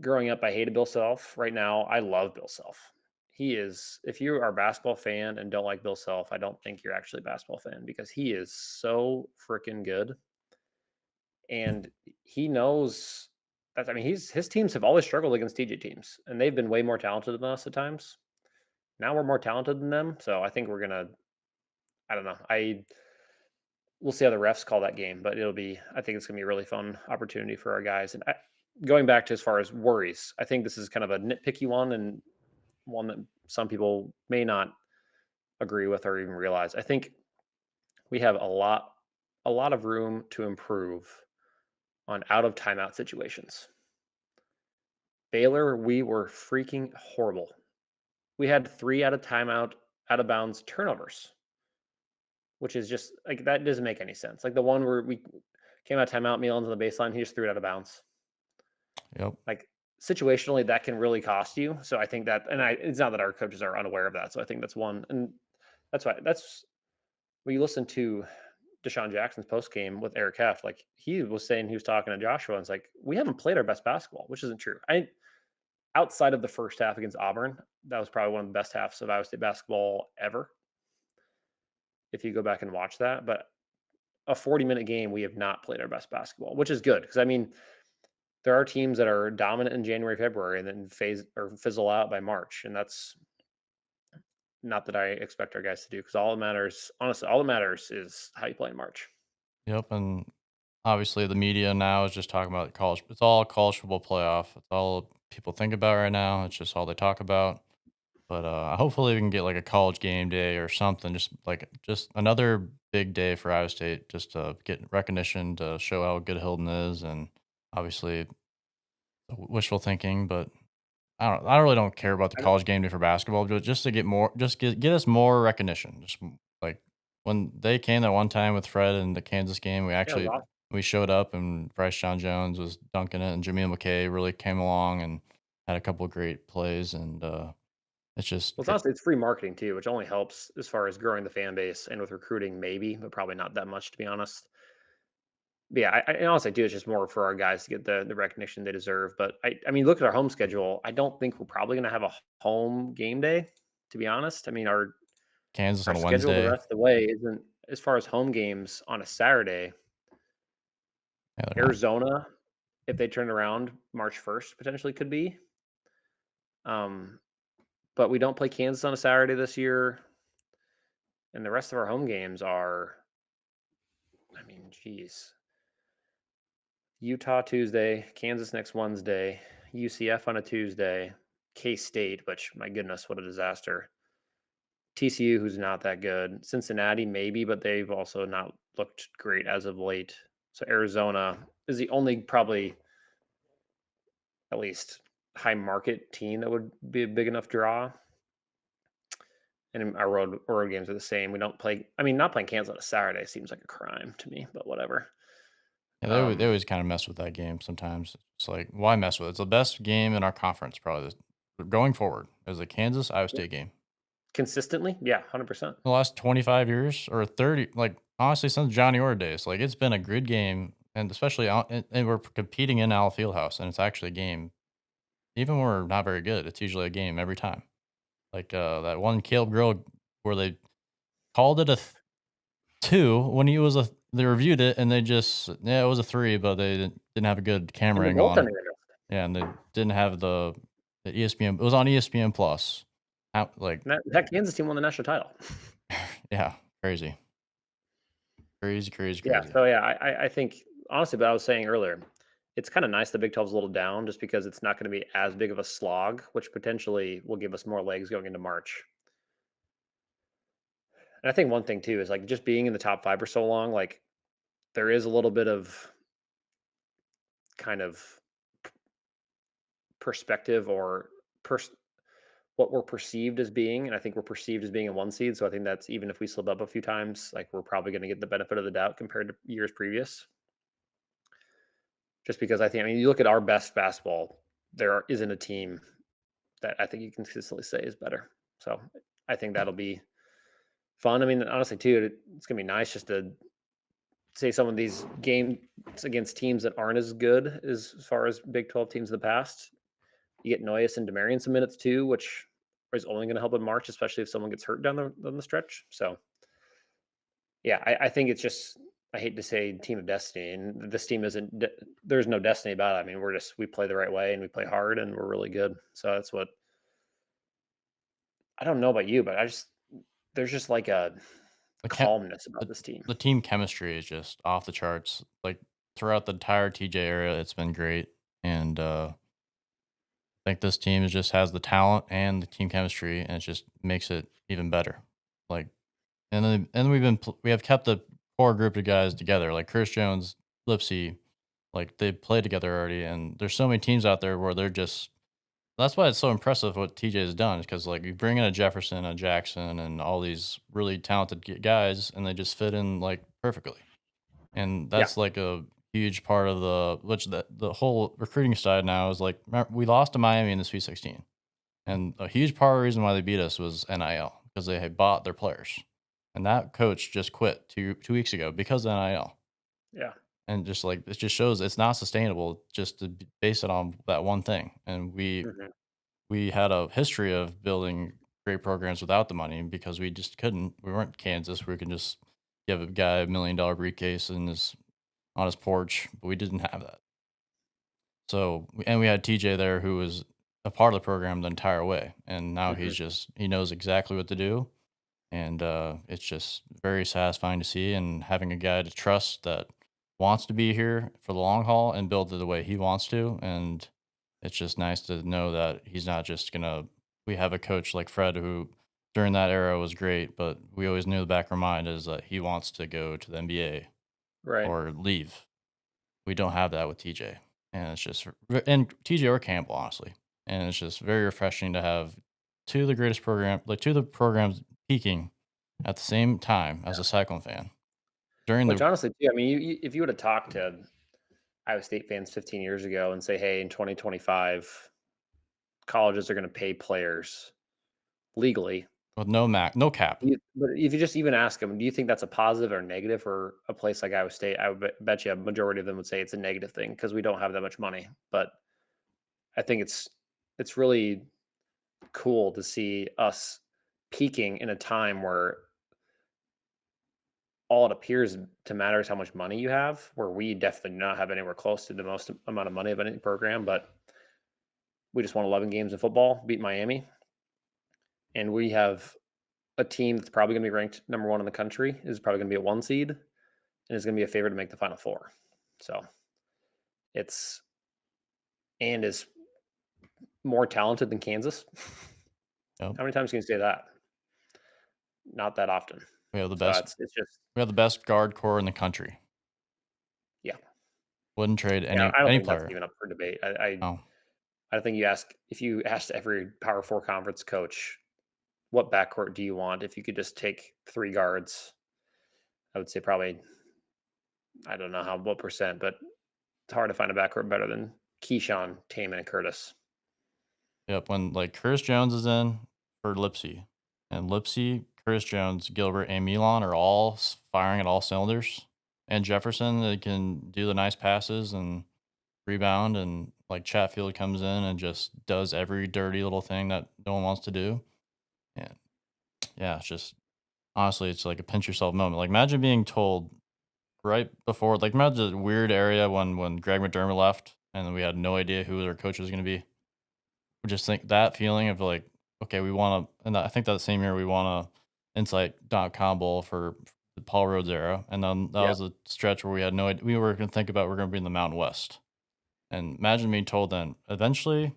growing up, I hated Bill Self. Right now, I love Bill Self. He is. If you are a basketball fan and don't like Bill Self, I don't think you're actually a basketball fan because he is so freaking good, and he knows that. I mean, his teams have always struggled against TJ teams, and they've been way more talented than us at times. Now we're more talented than them, so I think we're gonna. I don't know. I We'll see how the refs call that game, but it'll be. I think it's gonna be a really fun opportunity for our guys. And going back to as far as worries, I think this is kind of a nitpicky one and one that some people may not agree with or even realize. I think we have a lot of room to improve on out of timeout situations. Baylor, we were freaking horrible. We had 3 out of timeout, out of bounds turnovers, which is just like that doesn't make any sense. Like the one where we came out of timeout, Milan's on the baseline, he just threw it out of bounds. Yep. Like situationally, that can really cost you. So I think that, and it's not that our coaches are unaware of that. So I think that's one, and that's when you listen to Deshaun Jackson's post game with Eric Heft, like he was saying he was talking to Joshua, and it's like we haven't played our best basketball, which isn't true. I Outside of the first half against Auburn, that was probably one of the best halves of Iowa State basketball ever. If you go back and watch that, but a 40-minute game, we have not played our best basketball, which is good because I mean, there are teams that are dominant in January, February, and then phase or fizzle out by March, and that's not that I expect our guys to do because all that matters, honestly, all that matters is how you play in March. Yep. And obviously the media now is just talking about college. It's all college football playoff. It's all people think about right now. It's just all they talk about. But hopefully we can get like a college game day or something. Just another big day for Iowa State, just to get recognition to show how good Hilton is, and obviously wishful thinking. But I really don't care about the I don't college game day for basketball, but just to get more, just get us more recognition. Just like. when they came that one time with Fred in the Kansas game, Yeah, it was awesome. we showed up and Bryce John Jones was dunking it, and Jameel McKay really came along and had a couple of great plays, and it's just Well, it's honestly it's free marketing too, which only helps as far as growing the fan base and with recruiting maybe, but probably not that much to be honest. But yeah, and honestly, too, it's just more for our guys to get the recognition they deserve. But I mean, look at our home schedule. I don't think we're probably going to have a home game day. To be honest, I mean, Kansas our on a schedule the Wednesday. rest of the way isn't as far as home games on a Saturday. Yeah, they're not. Arizona, if they turn around March 1st, potentially could be. Um, but we don't play Kansas on a Saturday this year, and the rest of our home games are, I mean, geez, Utah Tuesday, Kansas next Wednesday, UCF on a Tuesday, K State, which my goodness, what a disaster. TCU, who's not that good. Cincinnati, maybe, but they've also not looked great as of late. So Arizona is the only probably at least high market team that would be a big enough draw. And our road games are the same. We don't play. I mean, not playing Kansas on a Saturday seems like a crime to me, but whatever. Yeah, they Um, always kind of mess with that game sometimes. It's like, why mess with it? It's the best game in our conference, probably going forward, as a Kansas Iowa yeah, State game. consistently, yeah, 100%. The last 25 years or 30, like honestly, since Johnny Orr days, like it's been a good game, and especially and we're competing in Al Fieldhouse, and it's actually a game. Even when we're not very good, it's usually a game every time. Like that one Caleb Grill where they called it a 2 when he was a they reviewed it and they just yeah, it was a 3, but they didn't have a good And camera the angle on goaltending, it. Yeah, and they didn't have the ESPN. It was on ESPN Plus. Like that Kansas team won the national title. yeah, crazy, crazy, crazy, Yeah, crazy. so yeah, I think honestly, but I was saying earlier, it's kind of nice the Big 12's a little down just because it's not going to be as big of a slog, which potentially will give us more legs going into March. And I think one thing too is like just being in the top five for so long, like there is a little bit of kind of perspective or pers- what we're perceived as being, and I think we're perceived as being a one seed. So I think that's even if we slip up a few times, like we're probably going to get the benefit of the doubt compared to years previous. Just because I mean, you look at our best basketball, isn't a team that I think you can consistently say is better. So I think that'll be fun. I mean, honestly, too, it's gonna be nice just to say some of these games against teams that aren't as good as far as Big 12 teams in the past. You get Noyes and Demarion some minutes too, which is only going to help in March, especially if someone gets hurt down the stretch. So yeah, I think it's just I hate to say team of destiny, and this team isn't. There's no destiny about it. I mean, we play the right way and we play hard and we're really good. So that's what I don't know about you, but there's just like a The chem calmness about the this team. the team chemistry is just off the charts. Like throughout the entire TJ era, it's been great, and I think this team just has the talent and the team chemistry, and it just makes it even better. Like, and we have kept the core group of guys together, like Chris Jones, Lipsy, like they played together already. And there's so many teams out there where they're just. That's why it's so impressive what TJ has done, because like you bring in a Jefferson, a Jackson, and all these really talented guys, and they just fit in like perfectly. And Yeah. that's like a huge part of the whole recruiting side now is like we lost to Miami in the Sweet 16. And a huge part of the reason why they beat us was NIL because they had bought their players. And that coach just quit 2 weeks ago because of NIL. Yeah. And just like it just shows it's not sustainable just to base it on that one thing. And Mhm. we had a history of building great programs without the money because we just couldn't. We weren't Kansas. We can just give a guy $1 million briefcase on his porch, but we didn't have that. So, and we had TJ there who was a part of the program the entire way, and now Mhm. he knows exactly what to do, and it's just very satisfying to see, and having a guy to trust that wants to be here for the long haul and build it the way he wants to, and it's just nice to know that he's not just gonna. We have a coach like Fred who during that era was great, but we always knew the back of our mind is that he wants to go to the NBA Right. or leave. We don't have that with TJ, and it's just and TJ or Campbell, honestly, and it's just very refreshing to have two of the greatest program, like two of the programs peaking at the same time as a Cyclone fan during Which the honestly, too, I mean, if you would have talked to Iowa State fans 15 years ago and say, "Hey, in 2025, colleges are going to pay players legally," with no cap. but if you just even ask them, "Do you think that's a positive or negative for a place like Iowa State?" I would bet you a majority of them would say it's a negative thing because we don't have that much money. But I think it's really cool to see us peaking in a time where all it appears to matter is how much money you have, where we definitely do not have anywhere close to the most amount of money of any program, but we just won 11 games in football, beat Miami, and we have a team that's probably going to be ranked number one in the country, is probably going to be a one seed, and is going to be a favorite to make the Final Four. So it's and is more talented than Kansas. Yep. How many times can you say that? Not that often. We have the So best it's just we have the best guard core in the country. yeah, Wouldn't trade yeah. I don't any think that's player. even up for debate. No. I think if you asked every Power Four conference coach what backcourt do you want if you could just take three guards, I would say probably I don't know how what percent, but it's hard to find a backcourt better than Keyshawn, Taman, and Curtis. Yep, when, like, Curtis Jones is in for Lipsy, and Lipsy, Curtis Jones, Gilbert, and Milan are all firing at all cylinders, and Jefferson, they can do the nice passes and rebound, and, like, Chatfield comes in and just does every dirty little thing that no one wants to do, and, yeah, it's just honestly, it's like a pinch yourself moment. Like, imagine being told right before like, imagine the weird area when Greg McDermott left, and we had no idea who their coach was gonna be. We just think that feeling of like, okay, we want to, and I think that same year we won a Insight.com bowl for the Paul Rhodes era, and then that Yeah, was a stretch where we had no idea. We were going to think about we're going to be in the Mountain West, and imagine being told then eventually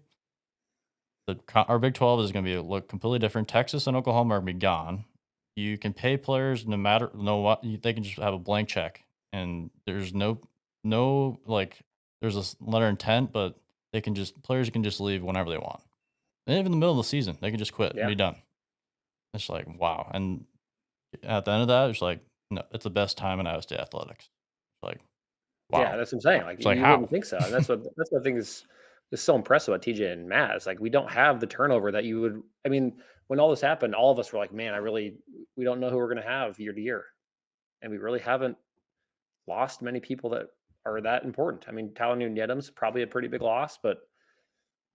our Big 12 is going to be look completely different. Texas and Oklahoma are going to be gone. You can pay players no matter no what they can just have a blank check, and there's no like there's this letter of intent, but they can just players can just leave whenever they want. And even in the middle of the season, they can just quit and yeah, be done. It's like, wow. And at the end of that, it's like, no, it's the best time in Iowa State athletics. It's like, yeah. wow. That's what I'm saying. Like It's like, you wouldn't how? think so, and that's what I think is so impressive about TJ and Matt. Is like we don't have the turnover that you would. I mean, when all this happened, all of us were like, man, we don't know who we're going to have year to year, and we really haven't lost many people that are that important. I mean, Talon Yedem's probably a pretty big loss, but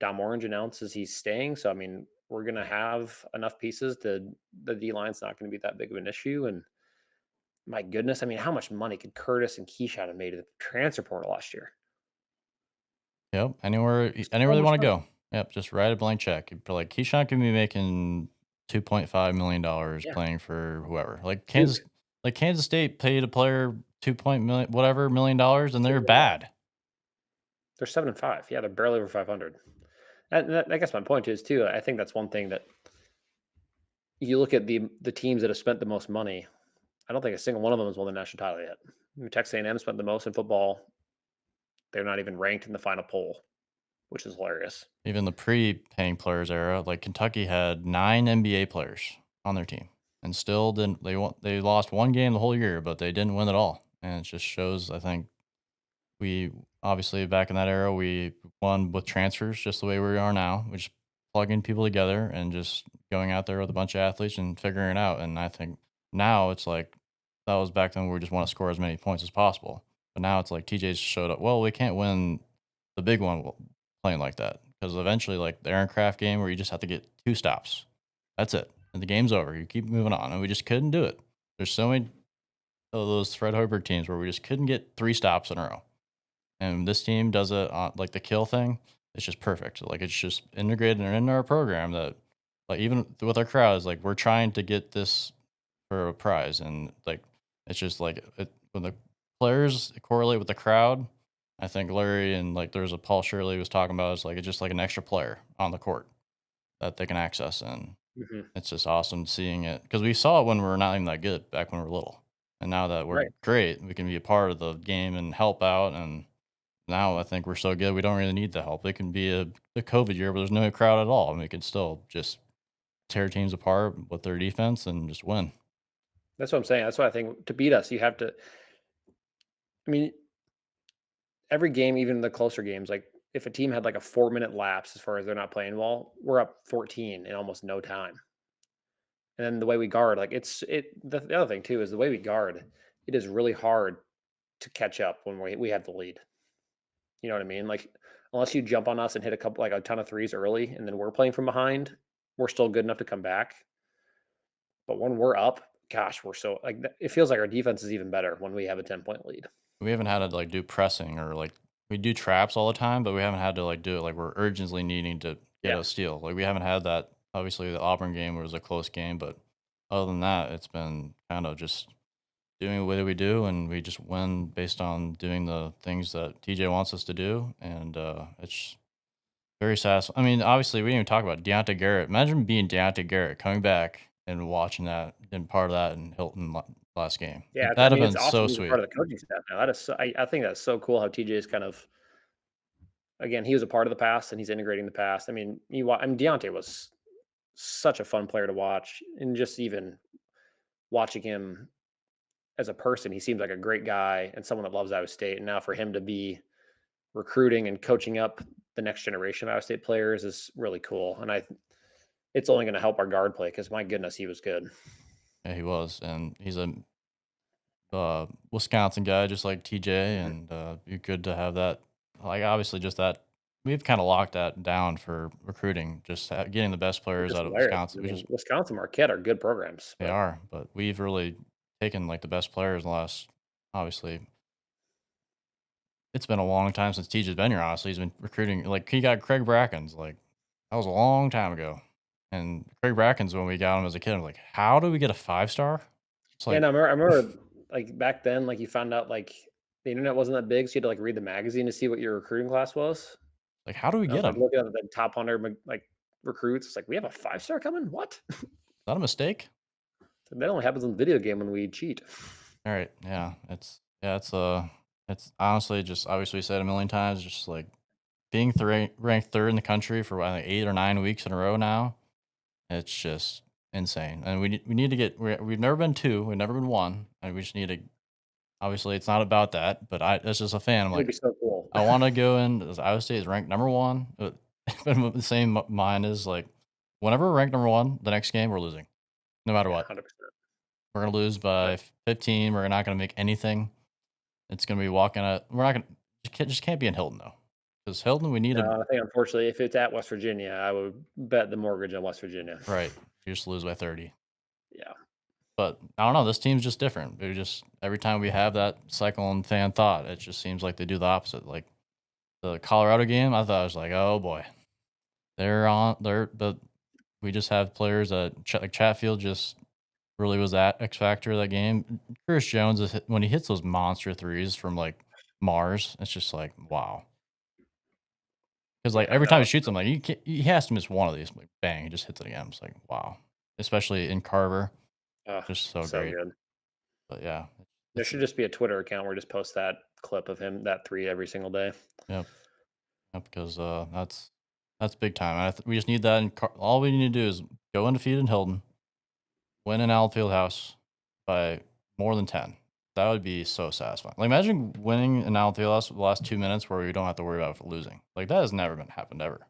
Dom Orange announces he's staying. So I mean, we're gonna have enough pieces to the D line's not gonna be that big of an issue. And my goodness, I mean, how much money could Curtis and Keyshawn have made in the transfer portal last year? Yep. So Anywhere they much want to money. go. Yep. Just write a blank check. But like Keyshawn can be making $2.5 million Yeah. playing for whoever. Duke, Like Kansas State paid a player 2 whatever $1 million and they're 2 million. bad. They're 7-5. Yeah, they're barely over 500. And I guess my point is too. I think that's one thing that you look at the teams that have spent the most money. I don't think a single one of them has won the national title yet. I mean, Texas A&M spent the most in football. They're not even ranked in the final poll, which is hilarious. Even the pre-paying players era, like Kentucky had 9 NBA players on their team and still didn't they lost one game the whole year, but they didn't win at all. And it just shows I think we obviously back in that era we won with transfers just the way we are now. We just plugging people together and just going out there with a bunch of athletes and figuring it out. And I think now it's like that was back then where we just want to score as many points as possible. But now it's like TJ's showed up. Well, we can't win the big one playing like that because eventually, like the Aaron Craft game where you just have to get 2 stops. That's it, and the game's over. You keep moving on, and we just couldn't do it. There's so many of those Fred Hoiberg teams where we just couldn't get 3 stops in a row, and this team does it on like the kill thing. It's just perfect. Like it's just integrated in our program that, like even with our crowds, like we're trying to get this for a prize, and like it's just like when the players correlate with the crowd. I think Larry and like there's a Paul Shirley was talking about it's like it's just like an extra player on the court that they can access, and Mhm. it's just awesome seeing it because we saw it when we were not even that good back when we were little, and now that we're Right. great, we can be a part of the game and help out. And now I think we're so good we don't really need the help. It can be a COVID year where there's no crowd at all, and we can still just tear teams apart with their defense and just win. That's what I'm saying. That's why I think to beat us, you have to. I mean, every game, even the closer games, like if a team had like a 4 minute lapse as far as they're not playing well, we're up 14 in almost no time. And then the way we guard, like the other thing too is the way we guard. It is really hard to catch up when we have the lead. You know what I mean? Like unless you jump on us and hit a ton of threes early, and then we're playing from behind, we're still good enough to come back. But when we're up, gosh, we're so like it feels like our defense is even better when we have a 10-point lead. We haven't had to like do pressing or like we do traps all the time, but we haven't had to like do it like we're urgently needing to get Yeah, a steal. Like we haven't had that. Obviously, the Auburn game was a close game, but other than that, it's been kind of just doing what we do, and we just win based on doing the things that TJ wants us to do, and it's very satisfying. I mean, obviously, we didn't even talk about Deontay Garrett. Imagine being Deontay Garrett coming back and watching that and part of that in Hilton last game. yeah. I That'd have mean, it's been awesome so he's a sweet. part of the coaching staff now. That is, I think that's so cool how TJ is kind of again. He was a part of the past and he's integrating the past. I mean, I mean, Deontay was such a fun player to watch, and just even watching him as a person, he seems like a great guy and someone that loves Iowa State. And now for him to be recruiting and coaching up the next generation of Iowa State players is really cool. And it's only going to help our guard play because my goodness, he was good. Yeah, he was, and he's a Wisconsin guy, just like TJ, and be good to have that. Like obviously, just that we've kind of locked that down for recruiting, just getting the best Which players is out of hilarious. Wisconsin. I We mean, just Wisconsin, Marquette are good programs, they but are, but we've really taken like the best players in the last. Obviously, it's been a long time since TJ's been here. Honestly, he's been recruiting. Like he got Craig Brackens, like that was a long time ago. And Craig Brackens, when we got him as a kid, I'm like, how do we get a 5 star? It's yeah, like, no, I remember like back then, like you found out like the internet wasn't that big, so you had to like read the magazine to see what your recruiting class was. how do we And I get was like him? Is looking at the top 100 like recruits. It's like we have a 5 star coming. What? that a mistake? That only happens in the video game when we cheat. All right, yeah, it's honestly just obviously said a million times, just like being ranked third in the country for what, like 8 or 9 weeks in a row now. It's just insane, and we need to get. We've never been two, we've never been one, and we just need to. Obviously, it's not about that, but I as just a fan, I'm It'd like, be so cool. I want to go in as Iowa State is ranked number one. But the same mind is like, whenever we're ranked number one, the next game we're losing, no matter Yeah, what. 100%. We're gonna lose by 15. We're not gonna make anything. It's gonna be walking at we're not gonna just can't be in Hilton though, because Hilton we need to No, I think unfortunately, if it's at West Virginia, I would bet the mortgage on West Virginia. right. You just lose by 30. Yeah. But I don't know. This team's just different. They're just every time we have that Cyclone fan thought, it just seems like they do the opposite. Like the Colorado game, I thought I was like, oh boy, they're on. But we just have players that like Chatfield just really was that X factor of that game. Chris Jones when he hits those monster threes from like Mars, it's just like wow. Because, like, Yeah, every time no, he shoots, I'm like, he has to miss one of these. Like, bang, he just hits it again. It's like, wow. Especially in Carver, just so so great. good. But yeah, There it's should just be a Twitter account where we just post that clip of him, that 3 every single day. yep, yep. Because that's big time. We just need that. All we need to do is go undefeated in Hilton, win in Allen Fieldhouse by more than 10. That would be so satisfying. Like, imagine winning in Allen Fieldhouse the last 2 minutes where we don't have to worry about losing. Like, that has never been happened ever.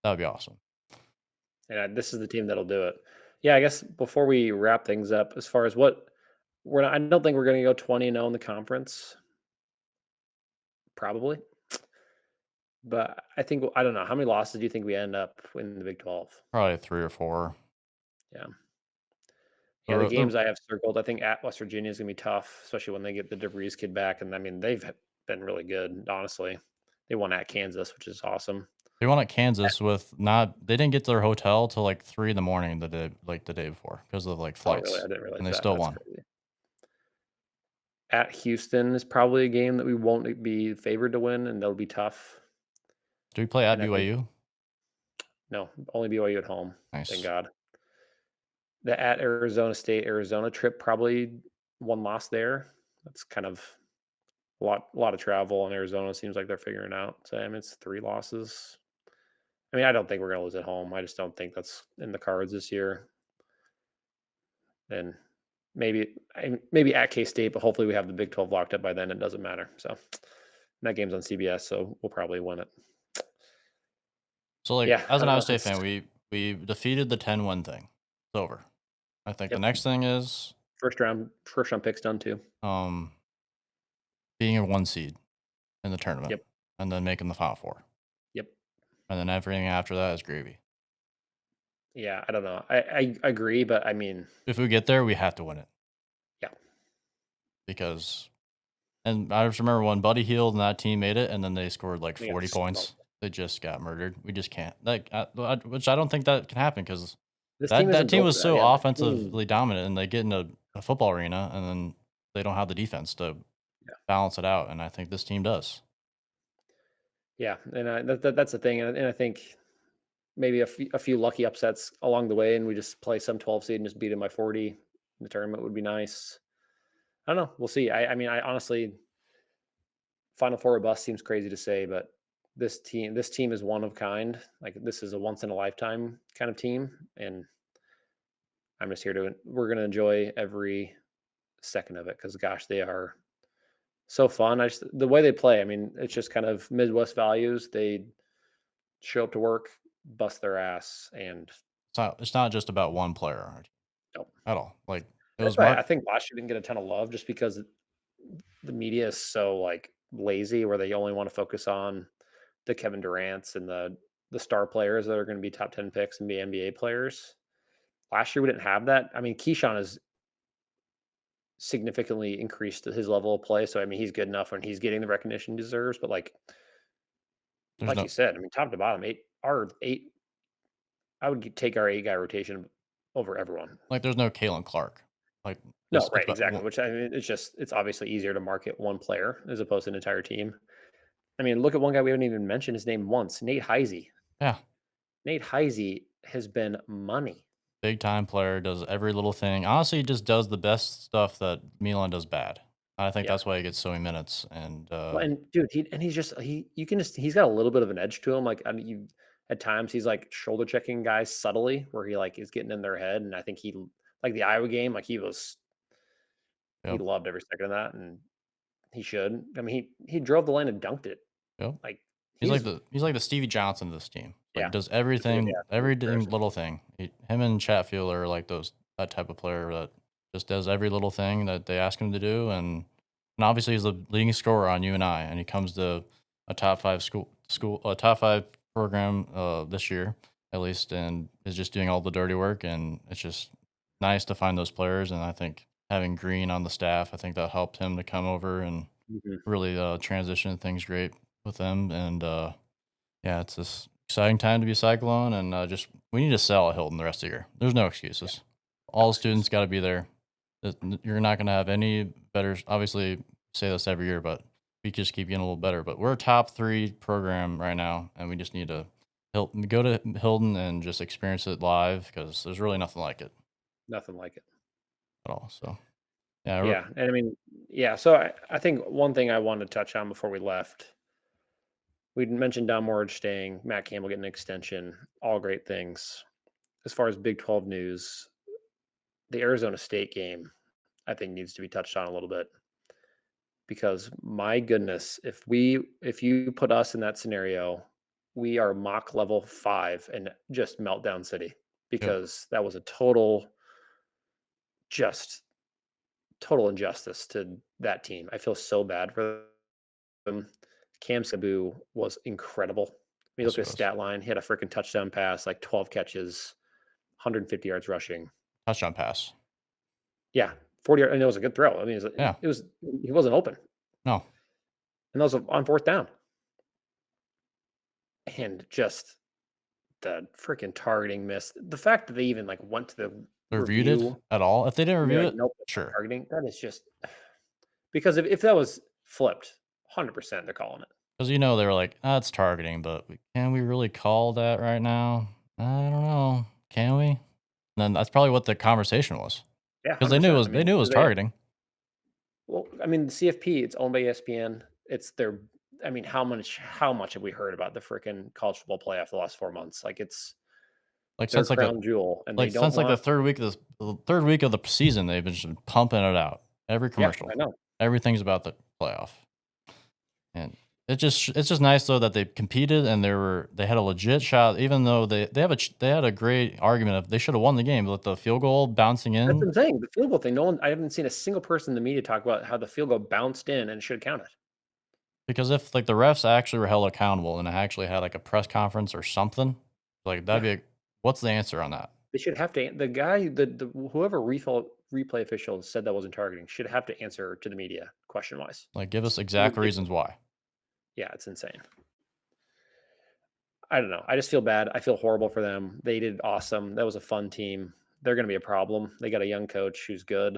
That would be awesome. Yeah, this is the team that'll do it. Yeah, I guess before we wrap things up, as far as what we're not, I don't think we're gonna go 20-0 in the conference, probably. But I think I don't know. How many losses do you think we end up in the Big 12? Probably 3 or 4. Yeah. Yeah, the The games I have circled, I think at West Virginia is gonna be tough, especially when they get the DeVries kid back. And I mean, been really good, honestly. They won at Kansas, which is awesome. They won at Kansas with not they didn't get to their hotel till, like, 3 in the morning the day before because of, like, Oh, really? I flights, didn't and realize they that. still That's won. crazy. At Houston is probably a game that we won't be favored to win, and that'll be tough. Do we play at And I think BYU? no, only BYU at home. Thank Nice. God. The at Arizona State, Arizona trip, probably one loss there. That's kind of a lot of travel in Arizona. Seems like they're figuring out. So I mean, it's 3 losses. I mean, I don't think we're gonna lose at home. I just don't think that's in the cards this year. And maybe at K State, but hopefully we have the Big 12 locked up by then. It doesn't matter. So that game's on CBS, so we'll probably win it. So, like, Yeah, as I an don't Iowa know. State fan, we defeated the 10-win thing. It's over. I think the Yep, next thing is, first round picks done too. um, being a 1 seed in the tournament Yep, and then making the Final Four, yep. and then everything after that is gravy. Yeah, I don't know. I agree, but I mean, If we get there, we have to win it yeah, because and I just remember when Buddy Hield and that team made it, and then they scored, like, we got 40 points. smoked. They just got murdered. We just can't. Like, which I don't think that can happen because This team that isn't team built was for that. so Yeah, this team. offensively dominant, and they get in a football arena, and then they don't have the defense to Yeah, balance it out, and I think this team does. yeah, and that's the thing, and I think maybe a few lucky upsets along the way, and we just play some 12 seed and just beat them by 40 in the tournament would be nice. I don't know. We'll see. I mean, I honestly, Final Four or bust seems crazy to say, but this team is one of kind. Like this is a once in a lifetime kind of team, and I'm just here to. We're gonna enjoy every second of it because, gosh, they are so fun. The way they play. I mean, it's just kind of Midwest values. They show up to work, bust their ass, and It's not just about one player on our team don't. at all. Like, it That's was why I Mark. think last year didn't get a ton of love just because the media is so like lazy, where they only want to focus on the Kevin Durant's and the star players that are going to be top 10 picks and be NBA players. Last year we didn't have that. I mean, Keyshawn has significantly increased his level of play. So I mean, he's good enough when he's getting the recognition he deserves. But There's like no you said, I mean, top to bottom, our eight, I would take our 8 guy rotation over everyone. there's no Kalen Clark. Like, No, it's right, about exactly. Which I mean, it's obviously easier to market one player as opposed to an entire team. I mean, look at one guy we haven't even mentioned his name once, Nate Heisey. yeah, Nate Heisey has been money. big time player, does every little thing. Honestly, he just does the best stuff that Milan does bad. I think Yeah. that's why he gets so many minutes, and, Well, and dude, he's just you can just he's got a little bit of an edge to him. Like I mean, you at times he's like shoulder checking guys subtly, where he like is getting in their head, and I think he like the Iowa game, like he yep, loved every second of that, and he should. I mean, he drove the lane and dunked it. yep. Like He's like he's the he's like the Stevie Johnson of this team. Like, yeah, does that's a good everything, yeah, that's a good everything comparison. little thing. Him and Chatfield are like that type of player that just does every little thing that they ask him to do, and obviously he's the leading scorer on UNI, and he comes to a top 5 a top 5 program, this year, at least, and is just doing all the dirty work, and it's just nice to find those players, and I think having Green on the staff, I think that helped him to come over and Mhm. really, transition things great with them, and, yeah, it's this exciting time to be a Cyclone, and, just we need to sell at Hilton the rest of the year. There's no Yeah, excuses. no All excuse. students gotta be there. You're not gonna have any better, obviously, say this every year, but we just keep getting a little better, but we're a top 3 program right now, and we just need to go to Hilton and just experience it live because there's really nothing like it Nothing like it. at all, so, yeah, Yeah, and I mean, yeah. So I think one thing I wanted to touch on before we left, we mentioned Don Moore staying, Matt Campbell getting an extension, all great things. As far as Big 12 news, the Arizona State game, I think needs to be touched on a little bit because my goodness, if you put us in that scenario, we are mock level 5 and just meltdown city yep, because that was a just total injustice to that team. I feel so bad for them. Cam Sabu was incredible. When you yes, look he at his was. stat line, he had a freaking touchdown pass, like 12 catches, 150 yards rushing. Touchdown pass. Yeah, 40 and it was a good throw. I mean, Yeah, it was he wasn't open, no, and that was on fourth down. And just the freaking targeting miss. The fact that they even like went to the they reviewed it review at all. If they didn't and they're review like, it, nope, that's not sure. targeting. That is just because if that was flipped, 100% they're calling it. 'Cause, they were like, "That's targeting, but can we really call that right now? I don't know. Can we?" And then that's probably what the conversation was, Yeah, because 100%. I they mean, knew it was they targeting. well, I mean, the CFP, it's owned by ESPN. It's their I mean, how much have we heard about the freaking college football playoff the last 4 months? Like Like their since like the crown jewel, and they like don't since like want. the third week of the season, they've been just pumping it out. Every Yeah, commercial, I know. everything's about the playoff, and it's just nice though that they competed and they had a legit shot, even though they had a great argument of they should have won the game, but the field goal bouncing That's what in I'm saying. The field goal thing. No one. I haven't seen a single person in the media talk about how the field goal bounced in and should have counted. because if like the refs actually were held accountable and actually had like a press conference or something, like that'd Yeah, be what's the answer on that? they should have to. The guy, the whoever replay official said that wasn't targeting should have to answer to the media question wise. Like give us It's exact ridiculous. reasons why. Yeah, it's insane. I don't know. I just feel bad. I feel horrible for them. They did awesome. That was a fun team. They're going to be a problem. They got a young coach who's good,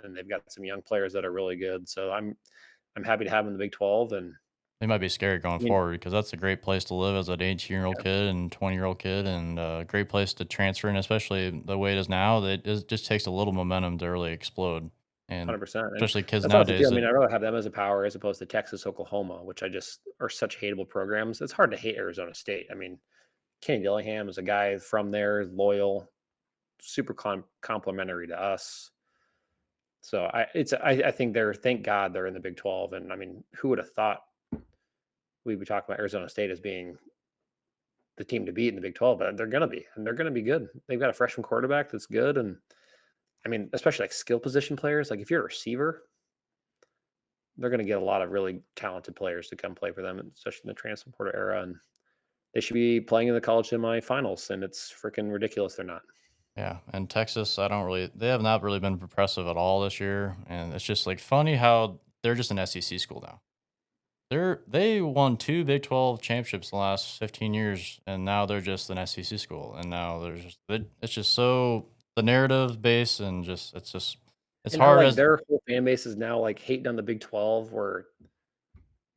and they've got some young players that are really good. So I'm happy to have them in the Big 12. And They might be scary going I mean, forward because that's a great place to live as an 18-year-old kid and 20-year-old kid, and a great place to transfer in, especially the way it is now. That it just takes a little momentum to really explode, and 100%. And especially kids that's also too. nowadays I mean, that I'd rather have them as a power as opposed to Texas, Oklahoma, which I just are such hateable programs. It's hard to hate Arizona State. I mean, Kenny Dillingham is a guy from there, loyal, super complimentary to us. So I think they're thank God they're in the Big 12. And I mean, who would have thought we'd be talking about Arizona State as being the team to beat in the Big 12? But they're gonna be, and they're gonna be good. They've got a freshman quarterback that's good, and I mean, especially like skill position players. Like if you're a receiver, they're gonna get a lot of really talented players to come play for them, especially in the transfer portal era. And they should be playing in the college semifinals, and it's freaking ridiculous they're not. yeah, and Texas, I don't really they have not really been impressive at all this year, and it's just like funny how they're just an SEC school now. They won 2 Big 12 championships in the last 15 years, and now they're just an SEC school, and now there's just it's just so the narrative base and just it's And how hard like as their whole fan base is now like hating on the Big 12, where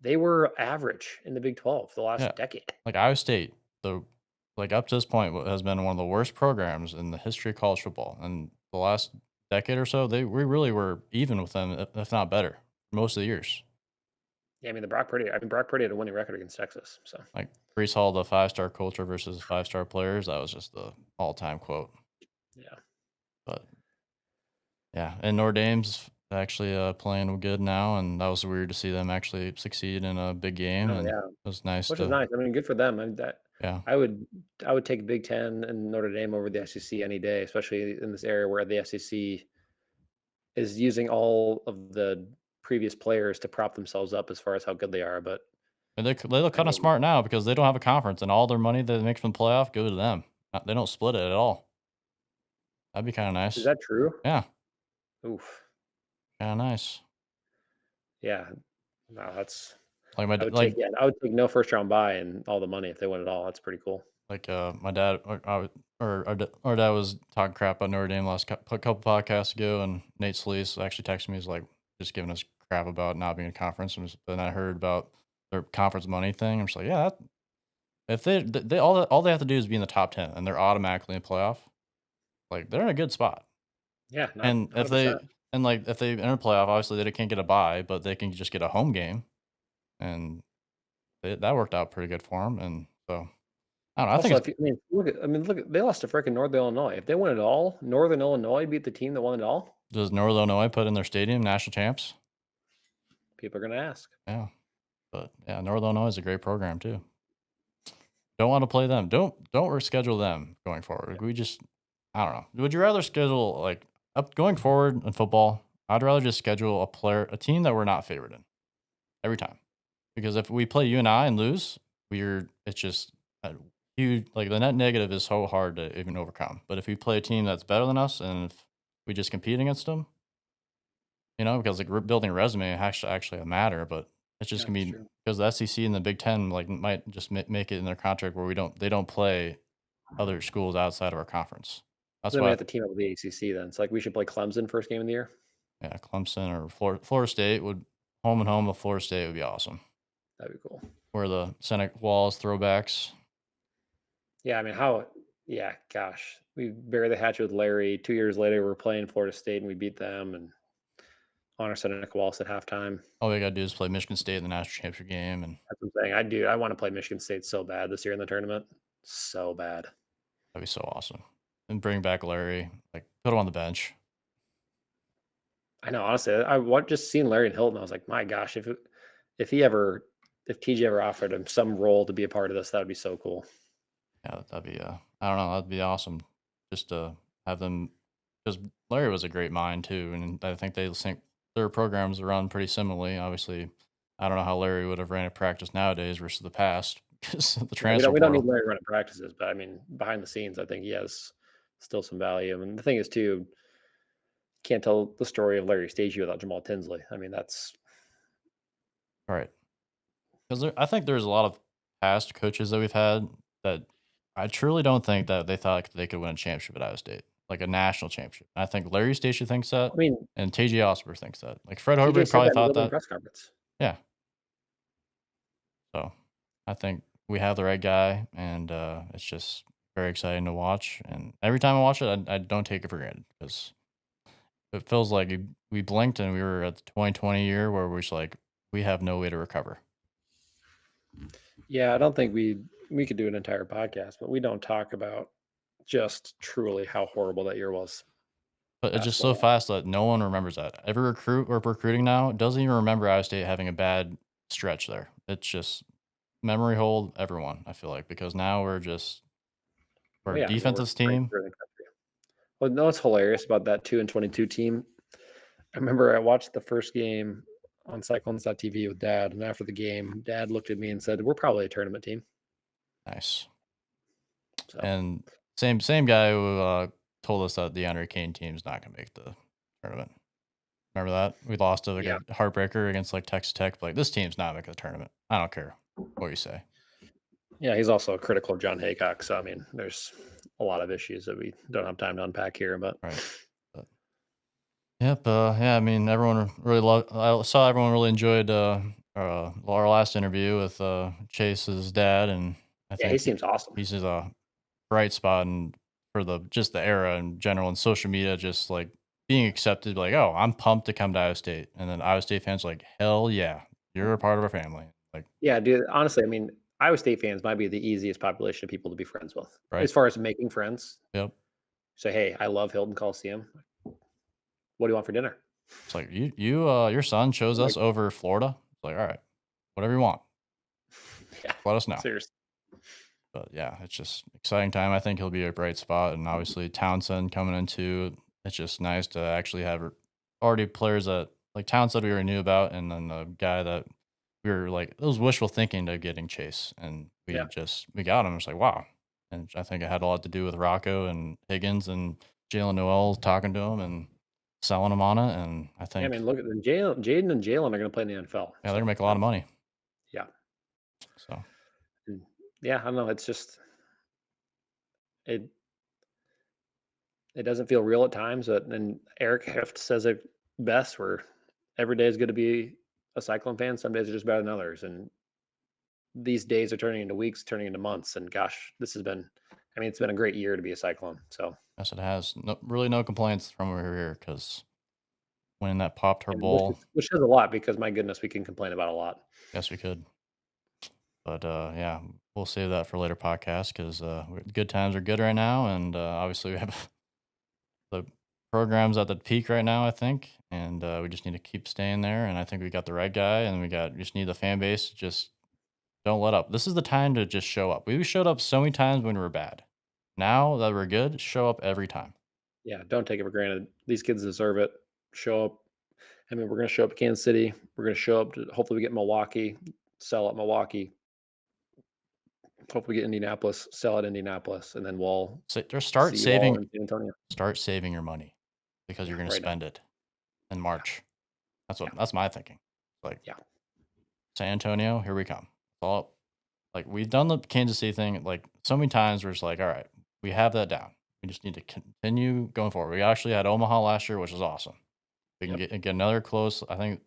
they were average in the Big 12 the yeah, last decade. like Iowa State, the like up to this point has been one of the worst programs in the history of college football, and the last decade or so, we really were even with them, if not better, most of the years. Yeah, I mean the Brock Purdy. I mean Brock Purdy had a winning record against Texas. So Like Brees Hall, the 5-star culture versus 5-star players, that was just the all-time quote. yeah. But yeah, and Notre Dame's actually, playing good now, and that was weird to see them actually succeed in a big game, Oh and yeah, it was nice which is to nice. I mean, good for them. I mean, that yeah. I would I would take Big Ten and Notre Dame over the SEC any day, especially in this area where the SEC is using all of the previous players to prop themselves up as far as how good they are. But And they look I kinda mean, smart now because they don't have a conference, and all their money that they make from the playoff go to them. They don't split it at all. That'd be kinda is nice. that true? Yeah, Oof. kinda nice. Yeah. No, that's Like my I d would take like yeah, I would take no first round buy and all the money if they win it all. That's pretty cool. My dad or our dad was talking crap about Notre Dame last couple podcasts ago, and Nate Sleece actually texted me. He's like just giving us crap about not being a conference, and then I heard about their conference money thing. I'm just like, yeah, if they all they have to do is be in the top 10, and they're automatically in the playoff. Like they're in a good spot, Yeah, not and if 100%. they and like if they enter the playoff, obviously they can't get a bye, but they can just get a home game, and that worked out pretty good for them. And so I don't know. I think Also, it's if you I mean, look at they lost to freaking Northern Illinois. If they win it all, Northern Illinois beat the team that won it all, does Northern Illinois put in their stadium national champs? people are gonna ask. Yeah. But, yeah, Northern Illinois is a great program too. Don't wanna play them. Don't reschedule them going forward. We just I don't know. Would you rather schedule, like, up going forward in football, I'd rather just schedule a team that we're not favored in every time. Because if we play UNI and lose, it's just a huge like, the net negative is so hard to even overcome. But if we play a team that's better than us and if we just compete against them, because, like, building a resume has to actually matter, but it's just Yeah, gonna that's be true. because the SEC and the Big Ten, like, might just make it in their contract where they don't play other schools outside of our conference. That's Then we why have to team up with the ACC then. It's like we should play Clemson first game of the year. yeah, Clemson or Florida State would home and home of Florida State would be awesome. That'd be cool. Where the Senate Walls throwbacks. Yeah, I mean, how yeah, gosh. We buried the hatchet with Larry. 2 years later, we're playing Florida State and we beat them and honor Seneca Wallace at halftime. All we gotta do is play Michigan State in the national championship game, and That's what I'm saying. I wanna play Michigan State so bad this year in the tournament. So bad. That'd be so awesome. And bring back Larry, like put him on the bench. I know, honestly, just seeing Larry and Hilton, I was like, my gosh, if he ever if TJ ever offered him some role to be a part of this, that would be so cool. Yeah, that'd be I don't know, that'd be awesome. Just to have them, because Larry was a great mind too, and I think they think their programs run pretty similarly. Obviously, I don't know how Larry would have ran a practice nowadays versus the past because of the Yeah, transfer we don't need portal. Larry running practices, but I mean, behind the scenes, I think he has still some value. And the thing is, too, can't tell the story of Larry Eustachy without Jamal Tinsley. I mean, that's Right. Because I think there's a lot of past coaches that we've had that I truly don't think that they thought they could win a championship at Iowa State, like a national championship. I think Larry Eustachy thinks that, I mean, and TJ Osborne thinks that. Like Fred TJ Hoiberg said probably that in his thought opening that. press conference. Yeah. So I think we have the right guy, and it's just very exciting to watch. And every time I watch it, I don't take it for granted because it feels like we blinked and we were at the 2020 year where we're just like, we have no way to recover. Yeah, I don't think we could do an entire podcast, but we don't talk about just truly how horrible that year was But it's just so basketball. fast that no one remembers that. Every recruit or recruiting now doesn't even remember Iowa State having a bad stretch there. It's just memory hold everyone, I feel like, because now we're Oh a yeah, I mean we're defensive ranked team. third in the country. Well, no, what's hilarious about that 2-22 team. I remember I watched the first game on Cyclones.tv with Dad, and after the game, Dad looked at me and said, "We're probably a tournament team." Nice. So And same guy who told us that the Andre Kane team's not gonna make the tournament. Remember that? We lost to like yeah, a heartbreaker against like Texas Tech. But, like this team's not making the tournament. I don't care what you say. yeah, he's also critical of John Haycock. So I mean, there's a lot of issues that we don't have time to unpack here, but Right. But yep. Yeah. I mean, everyone really loved. I saw everyone really enjoyed our last interview with Chase's dad, and I yeah, he think seems awesome. he's just a bright spot and for the just the era in general and social media, just like being accepted. Like, oh, I'm pumped to come to Iowa State, and then Iowa State fans are like, hell yeah, you're a part of our family. Like, Yeah, dude. Honestly, I mean, Iowa State fans might be the easiest population of people to be friends with, right? as far as making friends. Yep. Say, hey, I love Hilton Coliseum. What do you want for dinner? It's like your son chose I'm like, us over Florida. It's like, all right, whatever you want, yeah, let us know. seriously. But yeah, it's just exciting time. I think he'll be a bright spot, and obviously Townsend coming into. It's just nice to actually have already players that like Townsend we already knew about, and then the guy that we were like it was wishful thinking to getting Chase, and Yeah. we got him. It's like wow, and I think it had a lot to do with Rocco and Higgins and Jalen Noel talking to him and selling him on it, and I Yeah, I think mean, look at the Jaden and Jalen are going to play in the NFL. yeah they're gonna So make a lot of that's money. yeah, So and yeah. I don't know. It's just it. It doesn't feel real at times, but then Eric Heft says it best, where every day is going to be a Cyclone fan. Some days are just better than others, and these days are turning into weeks, turning into months. And gosh, this has been. I mean, it's been a great year to be a Cyclone. So yes, it has really no complaints from over here because winning that Pop Tart and Bowl. which is a lot because my goodness, we can complain about a lot. Yes, we could. But yeah, we'll save that for later podcast because good times are good right now, and obviously we have the programs at the peak right now. I think, and we just need to keep staying there. And I think we got the right guy, and we just need the fan base. To just don't let up. This is the time to just show up. We showed up so many times when we were bad. Now that we're good, show up every time. Yeah, don't take it for granted. These kids deserve it. Show up. I mean, we're going to show up to Kansas City. We're going to show up to hopefully we get Milwaukee, sell at Milwaukee. Hopefully we get Indianapolis, sell at Indianapolis, and then we'll So just see you all in San Antonio. start saving your money because Yeah, you're going to right now. spend it in Yeah, March. yeah, That's my thinking. Like yeah. San Antonio, here we come. All like we've done the Kansas City thing like so many times. We're just like, all right, we have that down. We just need to continue going forward. We actually had Omaha last year, which is awesome. We can Yep. get another close. I think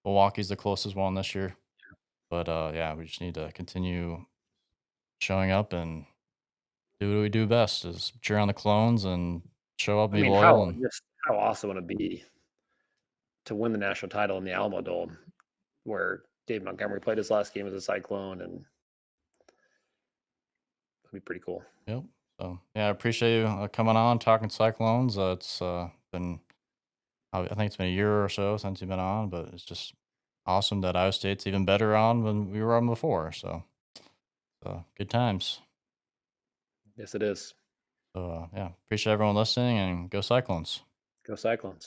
Milwaukee's the closest one this year. But yeah, we just need to continue showing up and do what we do best: is cheer on the clones and show up, I and be mean, loyal, how and just how awesome would it be to win the national title in the Alamo Dome, where Dave Montgomery played his last game as a Cyclone, and that'd be pretty cool. yep. So yeah, I appreciate you coming on talking Cyclones. It's been I think it's been a year or so since you've been on, but it's just awesome that Iowa State's even better on when we were on before. So good times. Yes, it is. So yeah, appreciate everyone listening and go Cyclones. Go Cyclones.